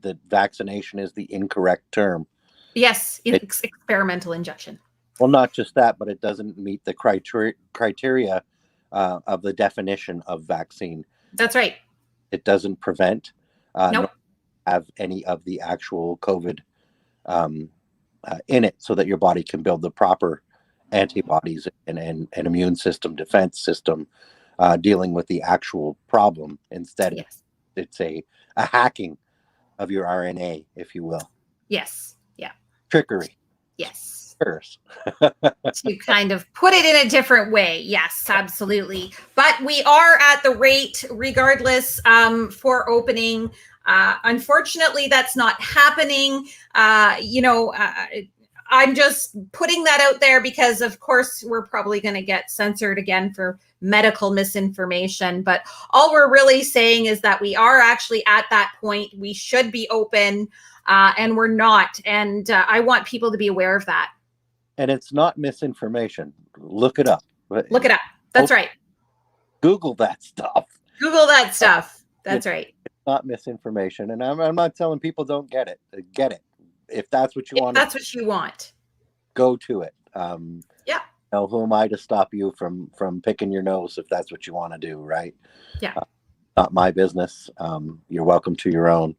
that vaccination is the incorrect term. Yes, experimental injection. Well, not just that, but it doesn't meet the criteria of the definition of vaccine. That's right. It doesn't prevent, Nope. nor have any of the actual COVID in it, so that your body can build the proper antibodies and immune system, defense system, dealing with the actual problem. Instead, Yes. it's a hacking of your RNA, if you will. Yes. Yeah. Trickery. Yes. Curse. To kind of put it in a different way. Yes, absolutely. But we are at the rate, regardless, for opening. Unfortunately, that's not happening. I'm just putting that out there because, of course, we're probably going to get censored again for medical misinformation. But all we're really saying is that we are actually at that point. We should be open, and we're not. And I want people to be aware of that. And it's not misinformation. Look it up. Look it up. That's right. Google that stuff. Google that stuff. That's right. It's not misinformation. And I'm not telling people don't get it. Get it. If that's what you If want, that's what you want, go to it. Yeah. Who am I to stop you from picking your nose if that's what you want to do, right? Yeah. Not my business. You're welcome to your own.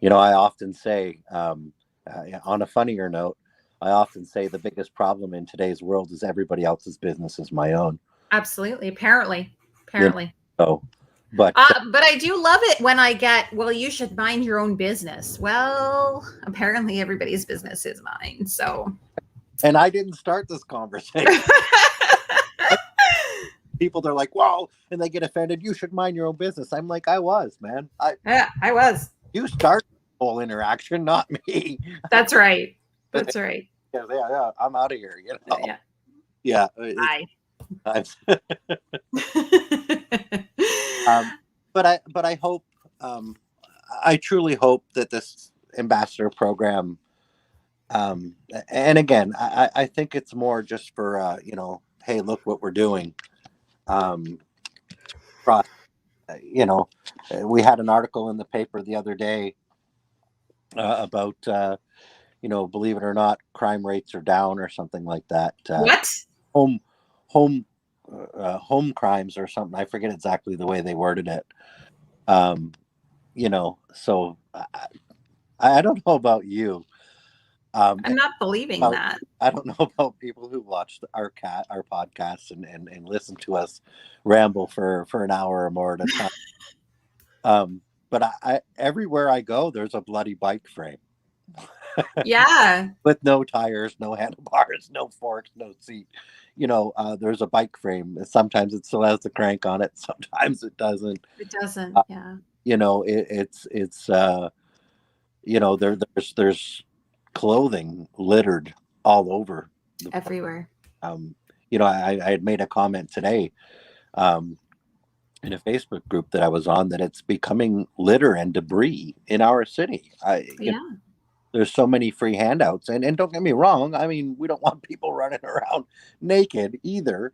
I often say, on a funnier note, I often say the biggest problem in today's world is everybody else's business is my own. Absolutely. Apparently. So, but I do love it when I get, well, you should mind your own business. Well, apparently everybody's business is mine. So. And I didn't start this conversation. People, they're like, well, and they get offended. You should mind your own business. I'm like, I was, man. I was. You started the whole interaction, not me. That's right. That's right. Yeah. I'm out of here. Yeah. Yeah. But I hope, I truly hope that this ambassador program, and again, I think it's more just for, hey, look what we're doing. We had an article in the paper the other day about, believe it or not, crime rates are down or something like that. What? Home crimes or something. I forget exactly the way they worded it. So I don't know about you. I'm not believing that. I don't know about people who watch our podcasts and listen to us ramble for an hour or more at a time. But I everywhere I go, there's a bloody bike frame. Yeah. With no tires, no handlebars, no forks, no seat. There's a bike frame. Sometimes it still has the crank on it. Sometimes it doesn't. It doesn't. Yeah. There's clothing littered all over. Everywhere. I had made a comment today in a Facebook group that I was on that it's becoming litter and debris in our city. There's so many free handouts, and don't get me wrong. I mean, we don't want people running around naked either.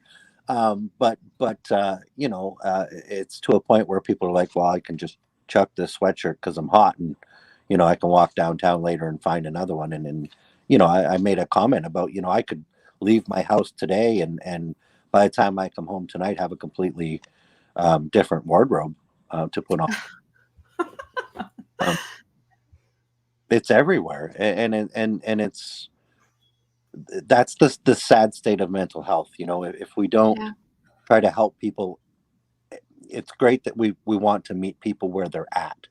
But it's to a point where people are like, well, I can just chuck this sweatshirt because I'm hot, and I can walk downtown later and find another one. And then, I made a comment about, I could leave my house today and by the time I come home tonight, have a completely different wardrobe to put on. Um, it's everywhere, and it's that's the sad state of mental health. If we don't Yeah. try to help people, it's great that we want to meet people where they're at,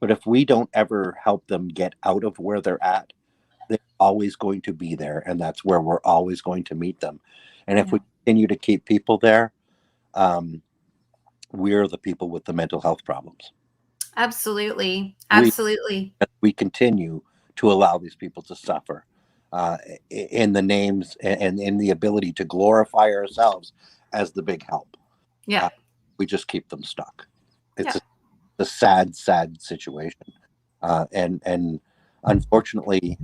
but if we don't ever help them get out of where they're at, they're always going to be there, and that's where we're always going to meet them. And if we Yeah. continue to keep people there, um, we're the people with the mental health problems. Absolutely. We Absolutely. we continue to allow these people to suffer in the names and in the ability to glorify ourselves as the big help. Yeah. Uh, we just keep them stuck. It's Yeah. a sad, sad situation, and unfortunately,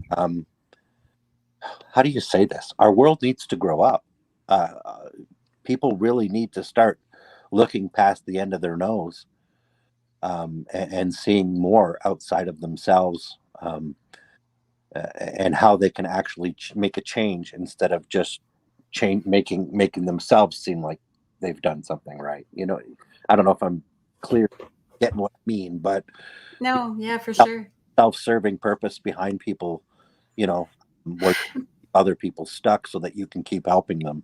how do you say this? Our world needs to grow up. People really need to start looking past the end of their nose and seeing more outside of themselves. And how they can actually make a change instead of just making themselves seem like they've done something right. I don't know if I'm clear getting what I mean, but No, yeah, for sure. self-serving purpose behind people, where other people stuck so that you can keep helping them,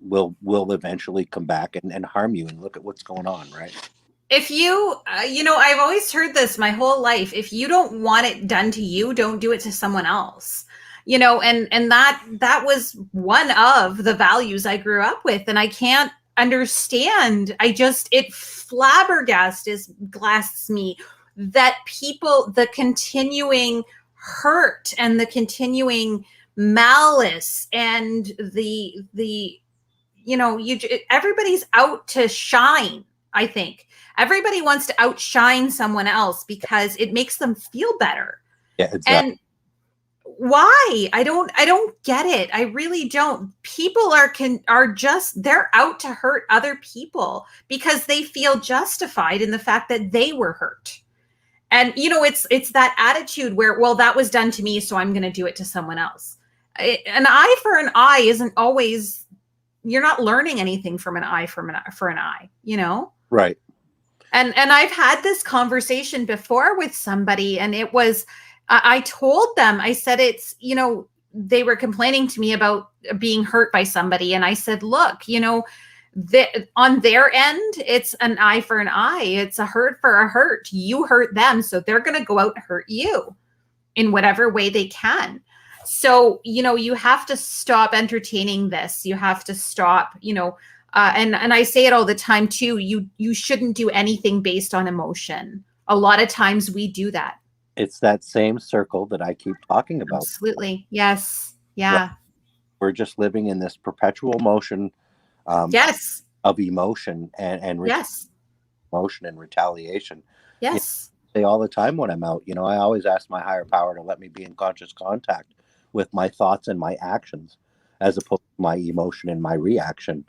will eventually come back and harm you. And look at what's going on, right? If you, I've always heard this my whole life. If you don't want it done to you, don't do it to someone else. And that was one of the values I grew up with, and I can't understand. It flabbergasts me that people, the continuing hurt and the continuing malice and the everybody's out to shine. I think everybody wants to outshine someone else because it makes them feel better. Yeah, exactly. And why? I don't get it. I really don't. People are just, they're out to hurt other people because they feel justified in the fact that they were hurt. And it's that attitude where, well, that was done to me, so I'm going to do it to someone else. An eye for an eye isn't always, you're not learning anything from an eye for an eye. Right. And I've had this conversation before with somebody, and it was, I told them, I said, they were complaining to me about being hurt by somebody, and I said, look, on their end, it's an eye for an eye, it's a hurt for a hurt. You hurt them, so they're going to go out and hurt you in whatever way they can. So, you have to stop entertaining this. You have to stop, and I say it all the time too. You shouldn't do anything based on emotion. A lot of times we do that. It's that same circle that I keep talking about. Absolutely. Yes. Right? Yeah. We're just living in this perpetual motion Yes. of emotion and Yes. emotion and retaliation. Yes. I say all the time when I'm out, I always ask my higher power to let me be in conscious contact with my thoughts and my actions as opposed to my emotion and my reaction.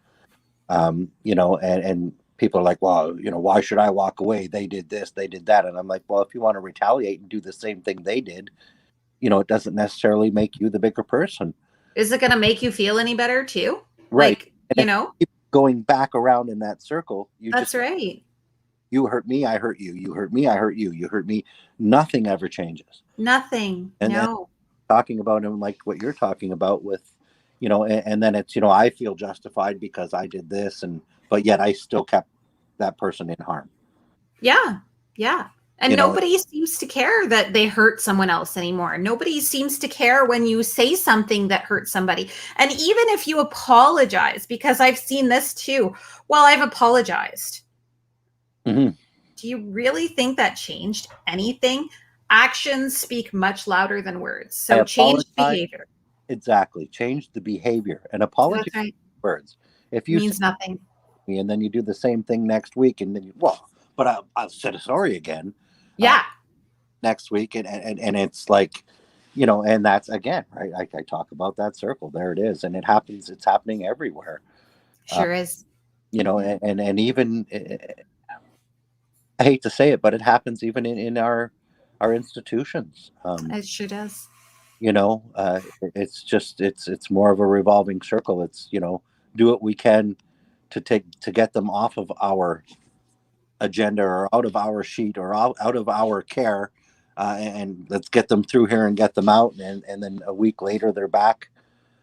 And people are like, well, why should I walk away? They did this, they did that. And I'm like, well, if you want to retaliate and do the same thing they did, it doesn't necessarily make you the bigger person. Is it going to make you feel any better too? Right. Like, And if you keep going back around in that circle, that's right. You hurt me, I hurt you. You hurt me, I hurt you. You hurt me. Nothing ever changes. Nothing. And then No. talking about him like what you're talking about with, and then it's, I feel justified because I did this, but yet I still kept that person in harm. Yeah. Yeah. And nobody seems to care that they hurt someone else anymore. Nobody seems to care when you say something that hurts somebody. And even if you apologize, because I've seen this too. Well, I've apologized. Mm-hmm. Do you really think that changed anything? Actions speak much louder than words. So change behavior. Exactly. Change the behavior. And apology words. If you means nothing. And then you do the same thing next week, and then but I'll say sorry again. Yeah. Next week, and it's like, and that's again, right? I talk about that circle. There it is, and it happens. It's happening everywhere. Sure is. And even I hate to say it, but it happens even in our our institutions. It sure does. It's more of a revolving circle. It's, do what we can to get them off of our agenda or out of our sheet or out of our care, and let's get them through here and get them out, and then a week later they're back,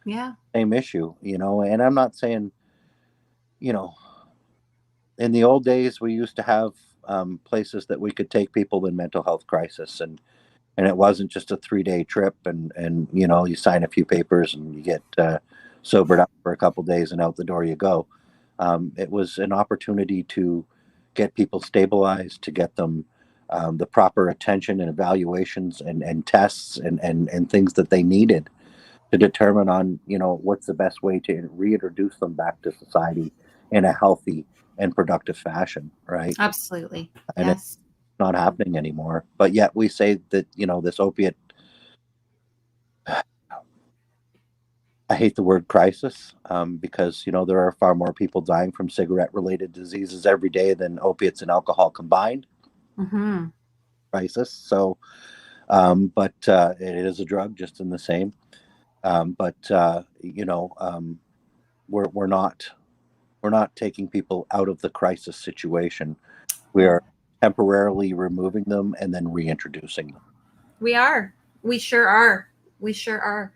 Yeah. same issue. And I'm not saying, you know in the old days we used to have places that we could take people in mental health crisis, and it wasn't just a 3-day trip, and you sign a few papers and you get sobered up for a couple days and out the door you go. It was an opportunity to get people stabilized, to get them the proper attention and evaluations and tests and things that they needed to determine on what's the best way to reintroduce them back to society in a healthy and productive fashion, right? Absolutely. And it's Yes. not happening anymore. But yet we say that this opiate, I hate the word crisis, because there are far more people dying from cigarette related diseases every day than opiates and alcohol combined. Hmm. Crisis. So, but it is a drug just in the same. But we're not taking people out of the crisis situation. We No, are temporarily removing them and then reintroducing them. we are. We sure are. We sure are.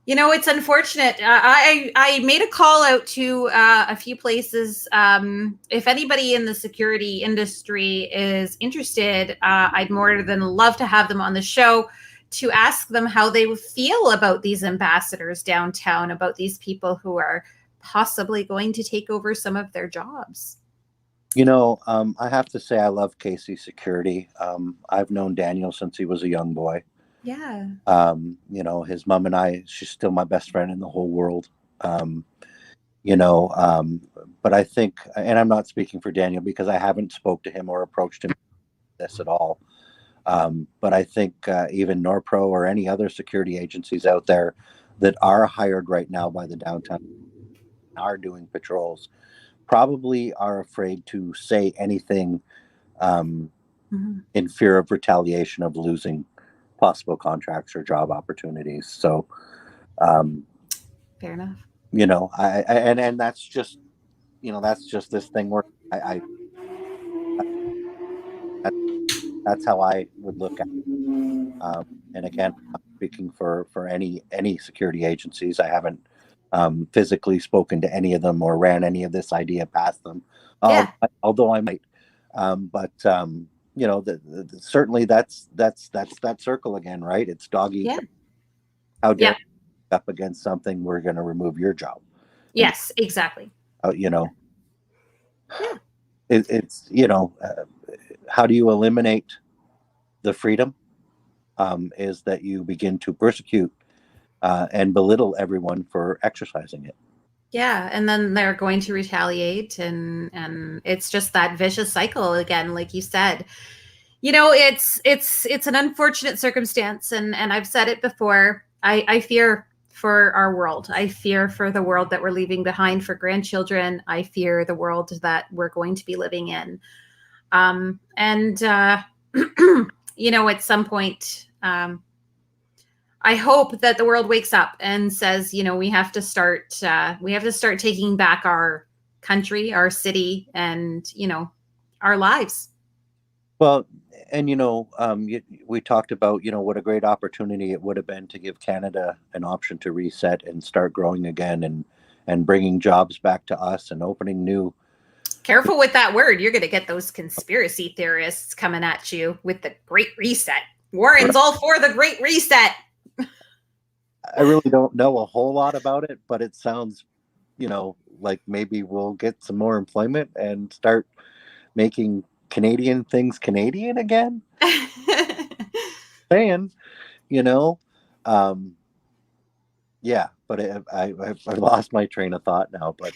It's unfortunate. I made a call out to a few places. If anybody in the security industry is interested, I'd more than love to have them on the show to ask them how they feel about these ambassadors downtown, about these people who are possibly going to take over some of their jobs. I have to say I love Casey Security. I've known Daniel since he was a young boy. Yeah. His mom and I, she's still my best friend in the whole world. Um, you know, um, but I think, and I'm not speaking for Daniel because I haven't spoke to him or approached him this at all. But I think even Norpro or any other security agencies out there that are hired right now by the downtown are doing patrols probably are afraid to say anything, um, Mhm. in fear of retaliation of losing possible contracts or job opportunities. So, um, Fair enough. and that's just this thing where I that, that's how I would look at it. And again, I'm not speaking for any security agencies. I haven't physically spoken to any of them or ran any of this idea past them, Yeah. although I might. But certainly that's that circle again, right? It's dog eat Yeah. dog. How dare Yeah. you up against something? We're going to remove your job, and Yes, exactly. uh, you know, Yeah. it's how do you eliminate the freedom? Is that you begin to persecute and belittle everyone for exercising it. Yeah, and then they're going to retaliate, and it's just that vicious cycle again, like you said. It's an unfortunate circumstance, and I've said it before. I fear for our world. I fear for the world that we're leaving behind for grandchildren. I fear the world that we're going to be living in. And at some point, I hope that the world wakes up and says, we have to start taking back our country, our city, and our lives. Well, and we talked about what a great opportunity it would have been to give Canada an option to reset and start growing again, and bringing jobs back to us and opening new. Careful with that word. You're going to get those conspiracy theorists coming at you with the Great Reset. Warren's all for the Great Reset. I really don't know a whole lot about it, but it sounds, like maybe we'll get some more employment and start making Canadian things Canadian again. Saying, you know, um, yeah, but I lost my train of thought now. But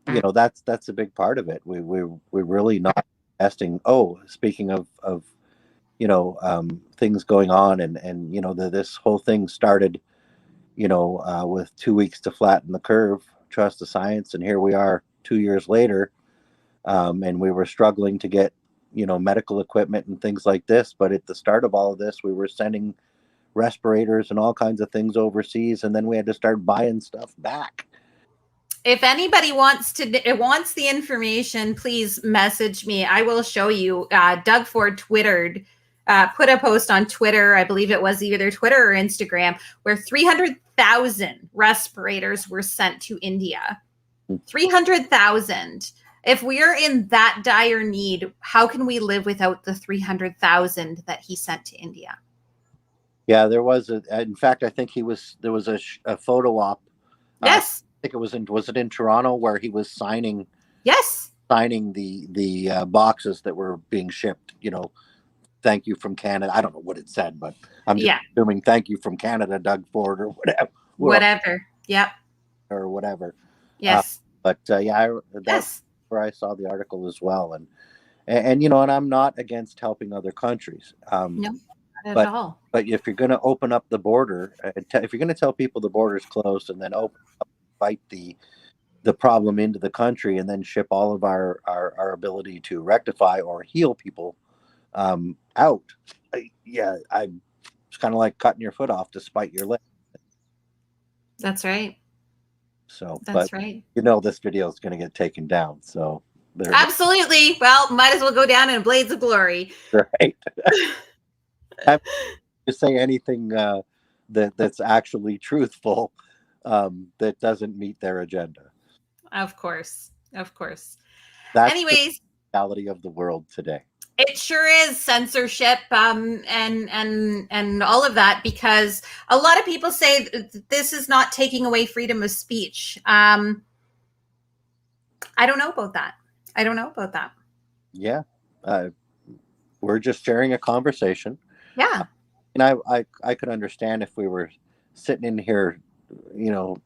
that's a big part of it. We're really not investing. Oh, speaking of things going on, and this whole thing started with 2 weeks to flatten the curve, trust the science, and here we are 2 years later, and we were struggling to get medical equipment and things like this. But at the start of all of this, we were sending respirators and all kinds of things overseas, and then we had to start buying stuff back. If anybody wants the information, please message me. I will show you. Doug Ford put a post on Twitter. I believe it was either Twitter or Instagram, where 300,000 respirators were sent to India. 300,000. If we're in that dire need, how can we live without the 300,000 that he sent to India? Yeah, in fact, I think there was a photo op. Yes. I think was it in Toronto where he was signing the boxes that were being shipped, thank you from Canada. I don't know what it said, but I'm just assuming thank you from Canada, Doug Ford, or whatever. Yep. Or whatever. Yes. That's where I saw the article as well. And I'm not against helping other countries. No, not at all. But if you're going to open up the border, if you're going to tell people the border is closed and then fight the problem into the country and then ship all of our ability to rectify or heal people out, it's kind of like cutting your foot off to spite your leg. That's right. So that's right. This video is going to get taken down. So absolutely. Well, might as well go down in blades of glory. Right. To say anything that's actually truthful that doesn't meet their agenda. Of course. That's anyways, the reality of the world today. It sure is censorship and all of that, because a lot of people say this is not taking away freedom of speech. I don't know about that. Yeah. We're just sharing a conversation. Yeah. And I could understand if we were sitting in here,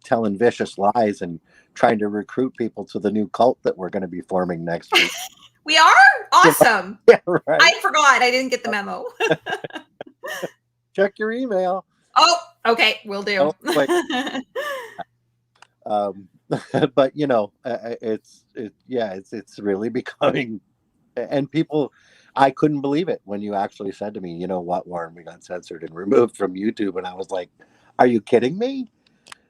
telling vicious lies and trying to recruit people to the new cult that we're going to be forming next week. We are? Awesome. Yeah, right. I forgot. I didn't get the memo. Check your email. Oh, okay. Will do. But it's really becoming, and people, I couldn't believe it when you actually said to me, you know what, Warren, we got censored and removed from YouTube. And I was like, are you kidding me?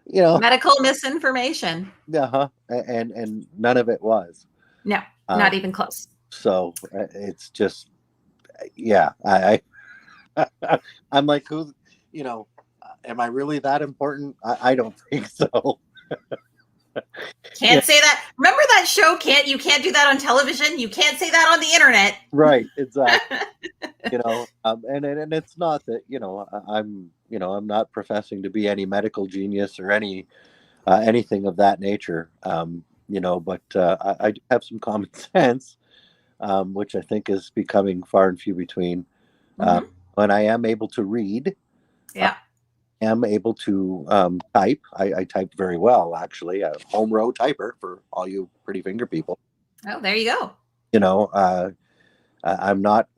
Medical misinformation. And none of it was. No, not even close. So it's just, I'm like, who, am I really that important? I don't think so. Can't say that. Remember that show? You can't do that on television. You can't say that on the internet. Right. Exactly. And it's not that, I'm not professing to be any medical genius or anything of that nature. But I do have some common sense, which I think is becoming far and few between. And I am able to read. Yeah. I am able to type. I type very well, actually. A home row typer for all you pretty finger people. Oh, there you go. I'm not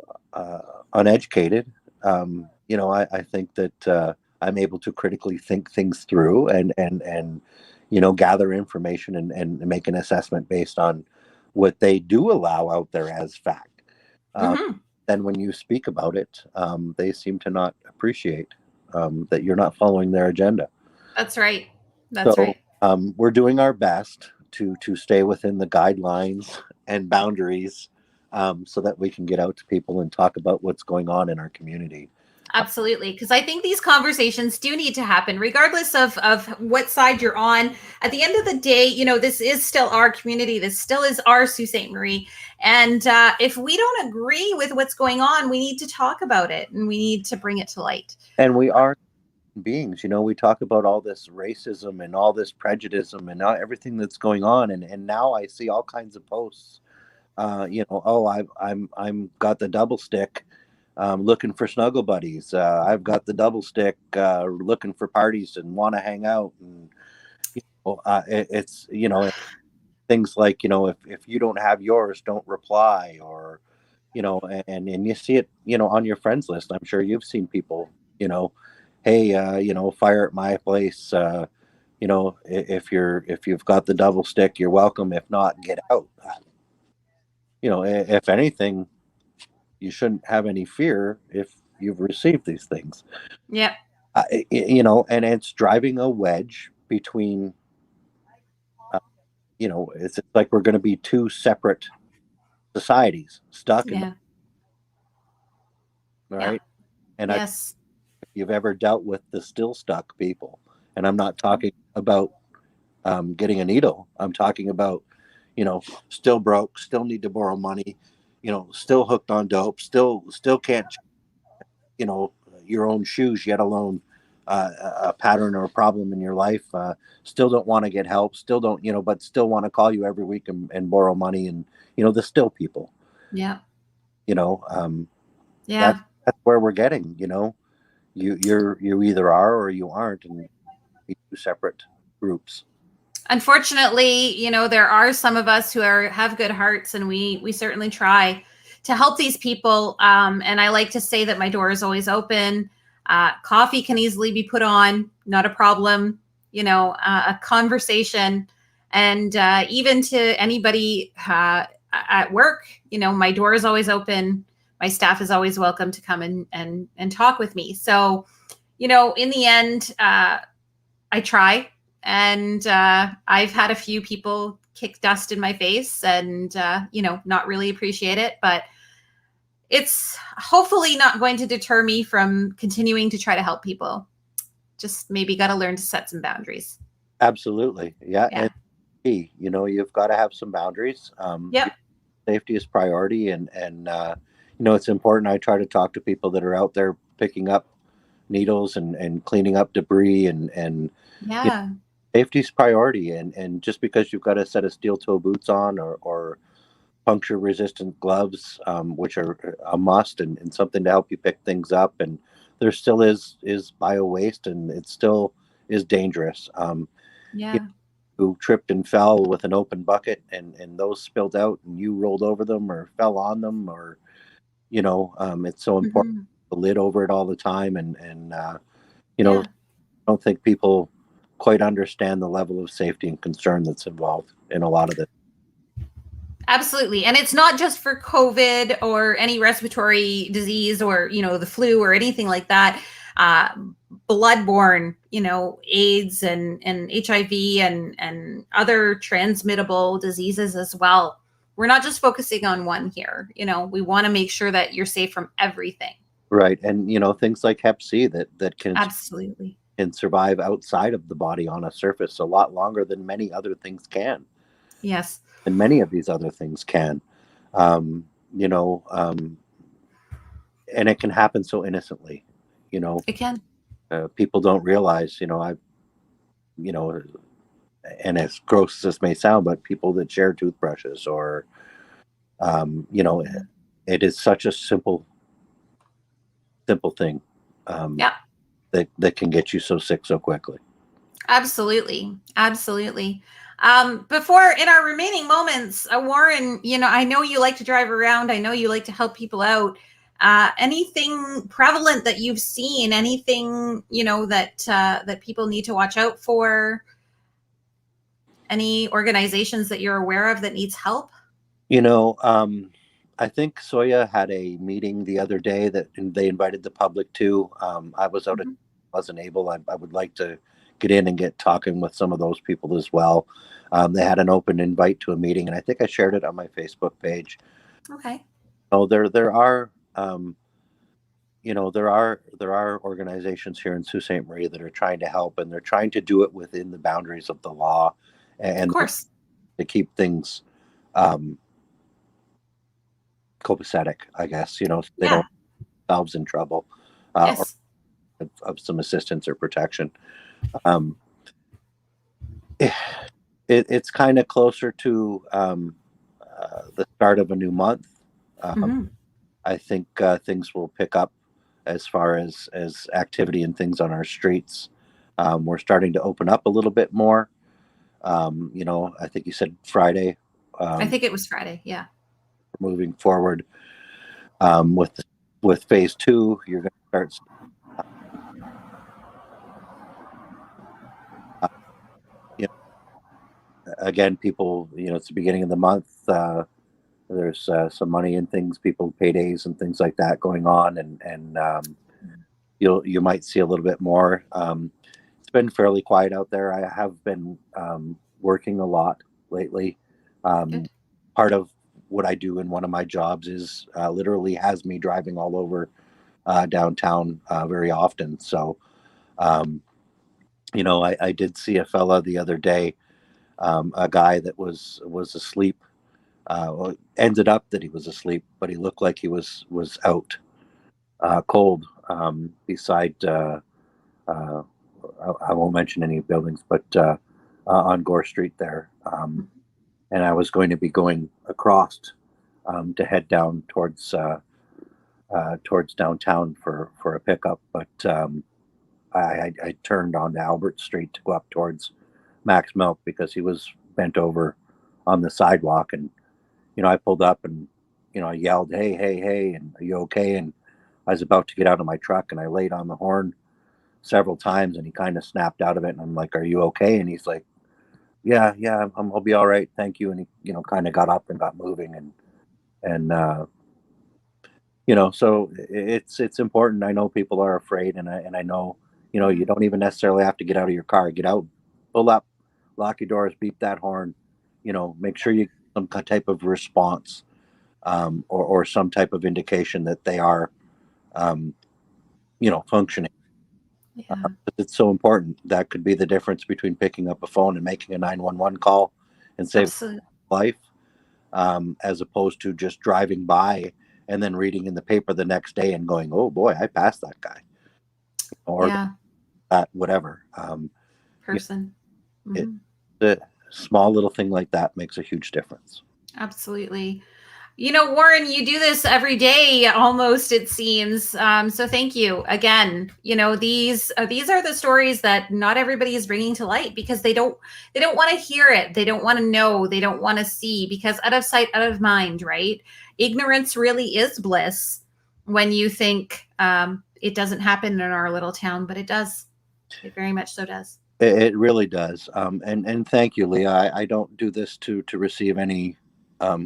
uneducated. I think that I'm able to critically think things through and gather information and make an assessment based on what they do allow out there as fact. Then when you speak about it, they seem to not appreciate that you're not following their agenda. That's right. Right. We're doing our best to stay within the guidelines and boundaries so that we can get out to people and talk about what's going on in our community. Absolutely. Because I think these conversations do need to happen, regardless of what side you're on. At the end of the day, this is still our community. This still is our Sault Ste. Marie. And if we don't agree with what's going on, we need to talk about it and we need to bring it to light. And we are beings, we talk about all this racism and all this prejudice and everything that's going on. And now I see all kinds of posts, I'm got the double stick. Looking for snuggle buddies. I've got the double stick looking for parties and want to hang out. And it's things like if you don't have yours, don't reply, or and you see it on your friends list. I'm sure you've seen people hey fire at my place. If you've got the double stick, you're welcome. If not, get out. If anything, you shouldn't have any fear if you've received these things. Yep. And it's driving a wedge between, uh, it's like we're going to be two separate societies stuck in, Yeah. Yeah. right? And I, if Yes. you've ever dealt with the still stuck people, and I'm not talking about getting a needle. I'm talking about, still broke, still need to borrow money, still hooked on dope, still can't, you know, your own shoes, yet alone a pattern or a problem in your life. Still don't want to get help. Still don't, but still want to call you every week and borrow money. And the still people, Yeah. you know, um, that's Yeah. that's where we're getting. You either are or you aren't, and be two separate groups. Unfortunately, there are some of us who have good hearts, and we certainly try to help these people. And I like to say that my door is always open. Coffee can easily be put on, not a problem. A conversation, and even to anybody at work, my door is always open. My staff is always welcome to come and talk with me. So, in the end, I try. And I've had a few people kick dust in my face and, not really appreciate it. But it's hopefully not going to deter me from continuing to try to help people. Just maybe got to learn to set some boundaries. Absolutely, yeah, Yeah. and you've got to have some boundaries. Yep. Safety is priority, and it's important. I try to talk to people that are out there picking up needles and cleaning up debris, and you know, Yeah. safety is priority. And just because you've got a set of steel toe boots on, or puncture resistant gloves, which are a must, and something to help you pick things up, and there still is bio waste, and it still is dangerous. Yeah. Who tripped and fell with an open bucket, and those spilled out, and you rolled over them or fell on them, or it's so important Hmm. to lid over it all the time. And I Yeah. don't think people quite understand the level of safety and concern that's involved in a lot of this. Absolutely. And it's not just for COVID or any respiratory disease or, the flu or anything like that. Uh, Bloodborne, AIDS and HIV and other transmittable diseases as well. We're not just focusing on one here. We want to make sure that you're safe from everything. Right. And things like hep C that Absolutely. can survive outside of the body on a surface a lot longer than many other things can, Yes, and many of these other things can. um, you know um, and it can happen so innocently. you know it can. People don't realize, you know and as gross as this may sound, but people that share toothbrushes, or Yeah. it is such a simple thing, um, Yeah. that can get you so sick so quickly. Absolutely. Absolutely. Before, in our remaining moments, Warren, I know you like to drive around. I know you like to help people out. Anything prevalent that you've seen? Anything that people need to watch out for? Any organizations that you're aware of that needs help? You know, I think Soya had a meeting the other day that they invited the public to. I was out, Mhm. wasn't able. I would like to get in and get talking with some of those people as well. They had an open invite to a meeting, and I think I shared it on my Facebook page. Okay. Oh, there are, there are organizations here in Sault Ste. Marie that are trying to help, and they're trying to do it within the boundaries of the law, Of and course. to keep things um, copacetic, I guess. So they Yeah. don't get themselves in trouble, or Yes. of some assistance or protection. Um, it, it's kind of closer to the start of a new month. Um, Hmm. I think things will pick up as far as activity and things on our streets. We're starting to open up a little bit more. I think you said Friday. I Um, think it was Friday. Yeah. Moving forward, with phase two, you're going to start. Uh, you Again, people, it's the beginning of the month. there's some money in things, people paydays and things like that going on, and you might see a little bit more. It's been fairly quiet out there. I have been working a lot lately. Um, Good. Part of what I do in one of my jobs is literally has me driving all over downtown very often. So, um, I did see a fella the other day, a guy that was asleep. Well, it ended up that he was asleep, but he looked like he was out cold beside. Uh, I won't mention any buildings, but on Gore Street there. And I was going to be going across to head down towards downtown for a pickup, but I turned onto Albert Street to go up towards Max Milk because he was bent over on the sidewalk, and I pulled up and I yelled, "Hey, hey, hey!" and "Are you okay?" And I was about to get out of my truck, and I laid on the horn several times, and he kind of snapped out of it, and I'm like, "Are you okay?" And he's like, "Yeah, yeah, I'll be all right, thank you." And he kind of got up and got moving, and so it's important. I know people are afraid, and I know you don't even necessarily have to get out of your car. Get out, pull up, lock your doors, beep that horn. Make sure you get some type of response, or some type of indication that they are um, functioning. Yeah. It's so important. That could be the difference between picking up a phone and making a 911 call and saving Absolutely. life, as opposed to just driving by and then reading in the paper the next day and going, "Oh boy, I passed that guy," or Yeah. that whatever. You Person. it Hmm. The small little thing like that makes a huge difference. Absolutely. Warren, you do this every day almost, it seems. So thank you again. These are the stories that not everybody is bringing to light because they don't want to hear it. They don't want to know. They don't want to see because out of sight, out of mind, right? Ignorance really is bliss when you think it doesn't happen in our little town, but it does. It very much so does. It really does. And thank you, Leah. I don't do this to receive any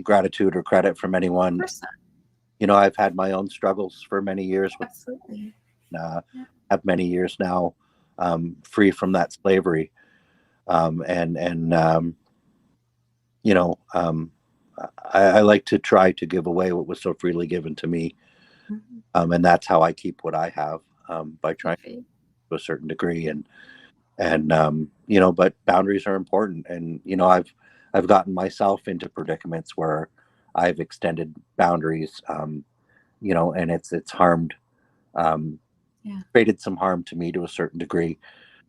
gratitude or credit from Of anyone. course not. I've had my own struggles for many years with Absolutely. uh, Yeah. have many years now, free from that slavery. And you know, um, I like to try to give away what was so freely given to me, Mhm. and that's how I keep what I have, by Good trying for you. to a certain degree. And but boundaries are important, and I've gotten myself into predicaments where I've extended boundaries, and it's harmed, um, Yeah. created some harm to me to a certain degree.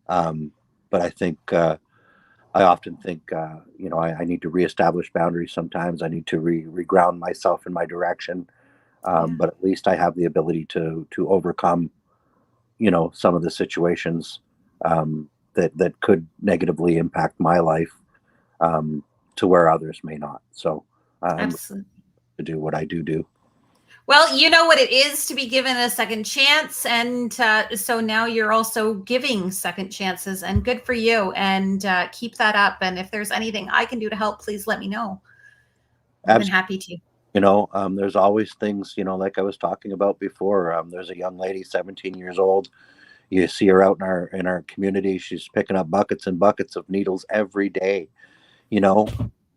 Um, but I often think, I need to reestablish boundaries. Sometimes I need to reground myself in my direction. Yeah. But at least I have the ability to overcome, some of the situations, that could negatively impact my life, um, to where others may not. So I'm Absolutely. to do what I do. Well, you know what it is to be given a second chance. And so now you're also giving second chances, and good for you. And keep that up. And if there's anything I can do to help, please let me know. More than Absolutely. happy to. There's always things, like I was talking about before. There's a young lady, 17 years old. You see her out in our community. She's picking up buckets and buckets of needles every day. you know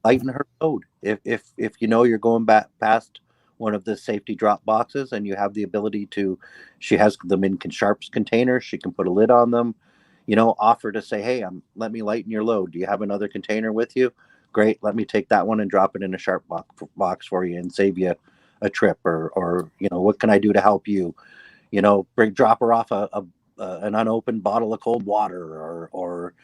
Lighten her load. If you're going back past one of the safety drop boxes and you have the ability to, she has them in sharps containers, she can put a lid on them. Offer to say, "Hey, let me lighten your load. Do you have another container with you? Great, let me take that one and drop it in a sharp box for you and save you a trip." Or what can I do to help you? Drop her off an unopened bottle of cold water, or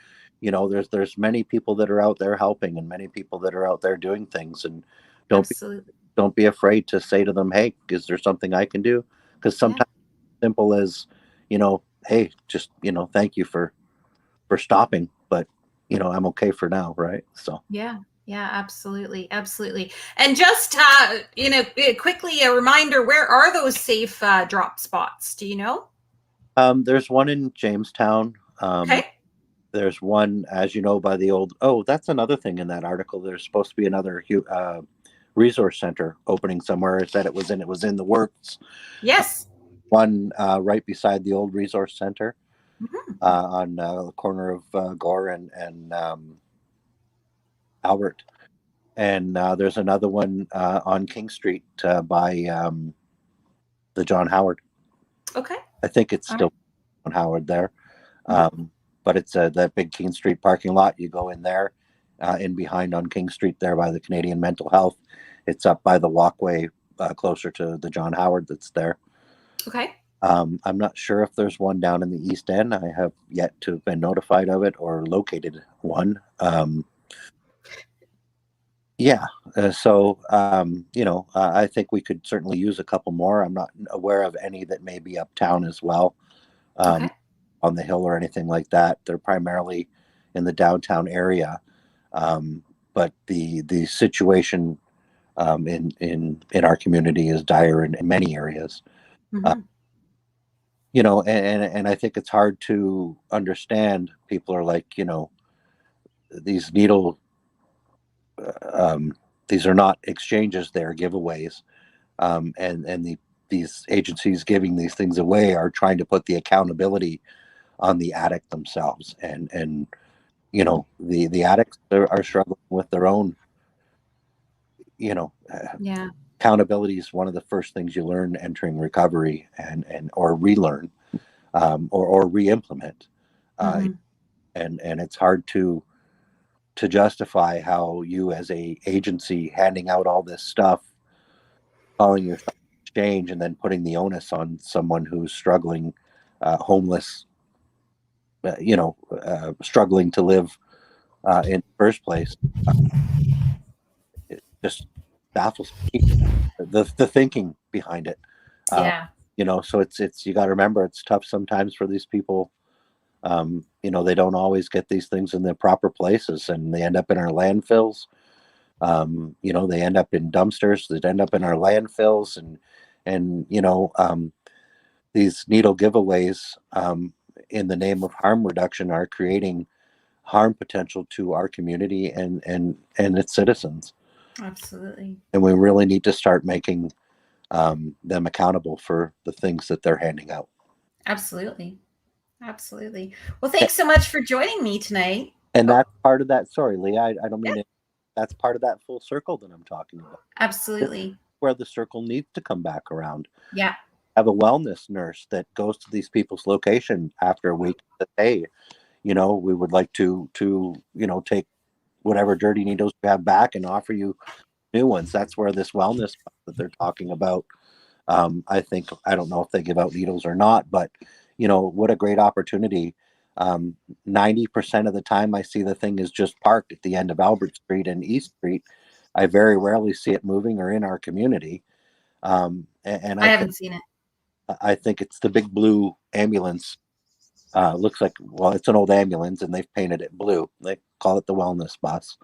there's many people that are out there helping, and many people that are out there doing things. And don't be Absolutely. don't be afraid to say to them, "Hey, is there something I can do?" Because Yeah. sometimes it's simple as, "Hey, just thank you for stopping, but I'm okay for now," right? So Yeah. Yeah. Absolutely. Absolutely. And just, quickly a reminder, where are those safe drop spots? Do you know? there's one in Jamestown. Okay. There's one, as you know, by the old. Oh, that's another thing in that article. There's supposed to be another resource center opening somewhere. It said it was in the works. Yes. One right beside the old resource center Mhm. on the corner of Gore and Albert. And there's another one on King Street by the John Howard. Okay. I think it's All still right. on Howard there. Mhm. But it's that big King Street parking lot. You go in there, in behind on King Street there by the Canadian Mental Health. It's up by the walkway closer to the John Howard that's there. Okay. I'm not sure if there's one down in the East End. I have yet to have been notified of it or located one. Yeah, I think we could certainly use a couple more. I'm not aware of any that may be uptown as well, um, Okay. on the hill or anything like that. They're primarily in the downtown area, but the situation in our community is dire in many areas. Uh, Mhm. and I think it's hard to understand. People are like, these needle, these are not exchanges; they're giveaways, and these agencies giving these things away are trying to put the accountability on the addict themselves, and the addicts are struggling with their own, you know Yeah. accountability is one of the first things you learn entering recovery, and or relearn, or re-implement, uh, Mhm. and it's hard to justify how you as a agency handing out all this stuff, calling yourself exchange, and then putting the onus on someone who's struggling, homeless, struggling to live in the first place. It just baffles me, the thinking behind it. Uh, Yeah. so it's you got to remember, it's tough sometimes for these people. They don't always get these things in the proper places, and they end up in our landfills. They end up in dumpsters that end up in our landfills, and these needle giveaways, in the name of harm reduction, are creating harm potential to our community and its citizens. Absolutely. And we really need to start making them accountable for the things that they're handing out. Absolutely. Absolutely. Well, thanks so much for joining me tonight. And Oh, that's part of that. Sorry, Leah, I don't yeah. mean to. That's part of that full circle that I'm talking about. This is Absolutely. where the circle needs to come back around. Yeah. Have a wellness nurse that goes to these people's location after a week that, hey, we would like to take whatever dirty needles you have back and offer you new ones. That's where this wellness that they're talking about. I think, I don't know if they give out needles or not, but what a great opportunity. 90% of the time I see the thing is just parked at the end of Albert Street and East Street. I very rarely see it moving or in our community. And I I think haven't seen it. it's the big blue ambulance. Looks like, well, it's an old ambulance and they've painted it blue. They call it the wellness bus.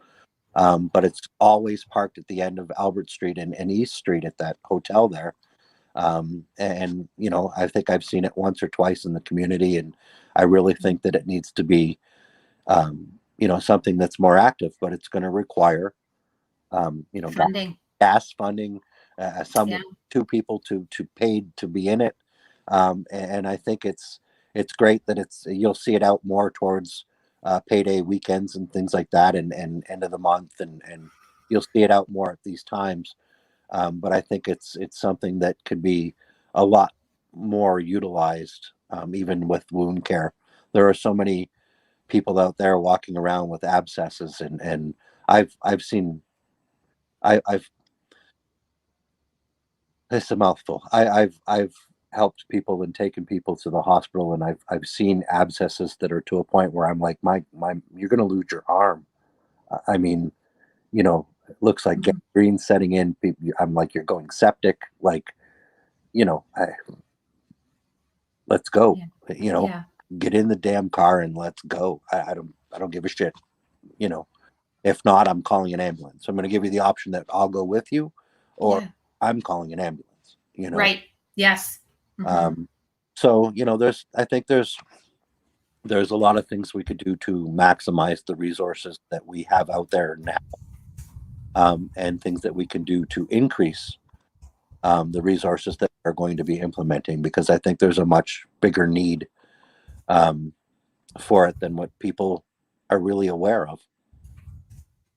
But it's always parked at the end of Albert Street and East Street at that hotel there. And I think I've seen it once or twice in the community, and I really think that it needs to be, something that's more active, but it's going to require, gas, Funding. gas funding, Yeah. some two people to paid to be in it. And I think it's great that you'll see it out more towards payday weekends and things like that, and end of the month, and you'll see it out more at these times. But I think it's something that could be a lot more utilized, even with wound care. There are so many people out there walking around with abscesses, and I've seen, I've it's a mouthful. I've helped people and taken people to the hospital, and I've seen abscesses that are to a point where I'm like, my you're going to lose your arm. I mean, it looks like Mhm. gangrene setting in. I'm like, you're going septic. Like, you know, I, let's go. Yeah. You know, Yeah. get in the damn car and let's go. I don't give a shit. You know, if not, I'm calling an ambulance. I'm going to give you the option that I'll go with you, or Yeah. I'm calling an ambulance. Right. Yes. Hmm. Um, so I think there's a lot of things we could do to maximize the resources that we have out there now. and things that we can do to increase the resources that are going to be implementing, because I think there's a much bigger need um, for it than what people are really aware of.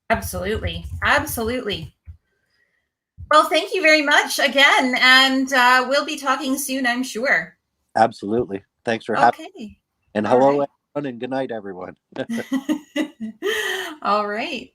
Absolutely. Absolutely. Well, thank you very much again. And we'll be talking soon, I'm sure. Absolutely. Thanks for having me. Okay. And All hello, right. everyone, and good night, everyone. All right.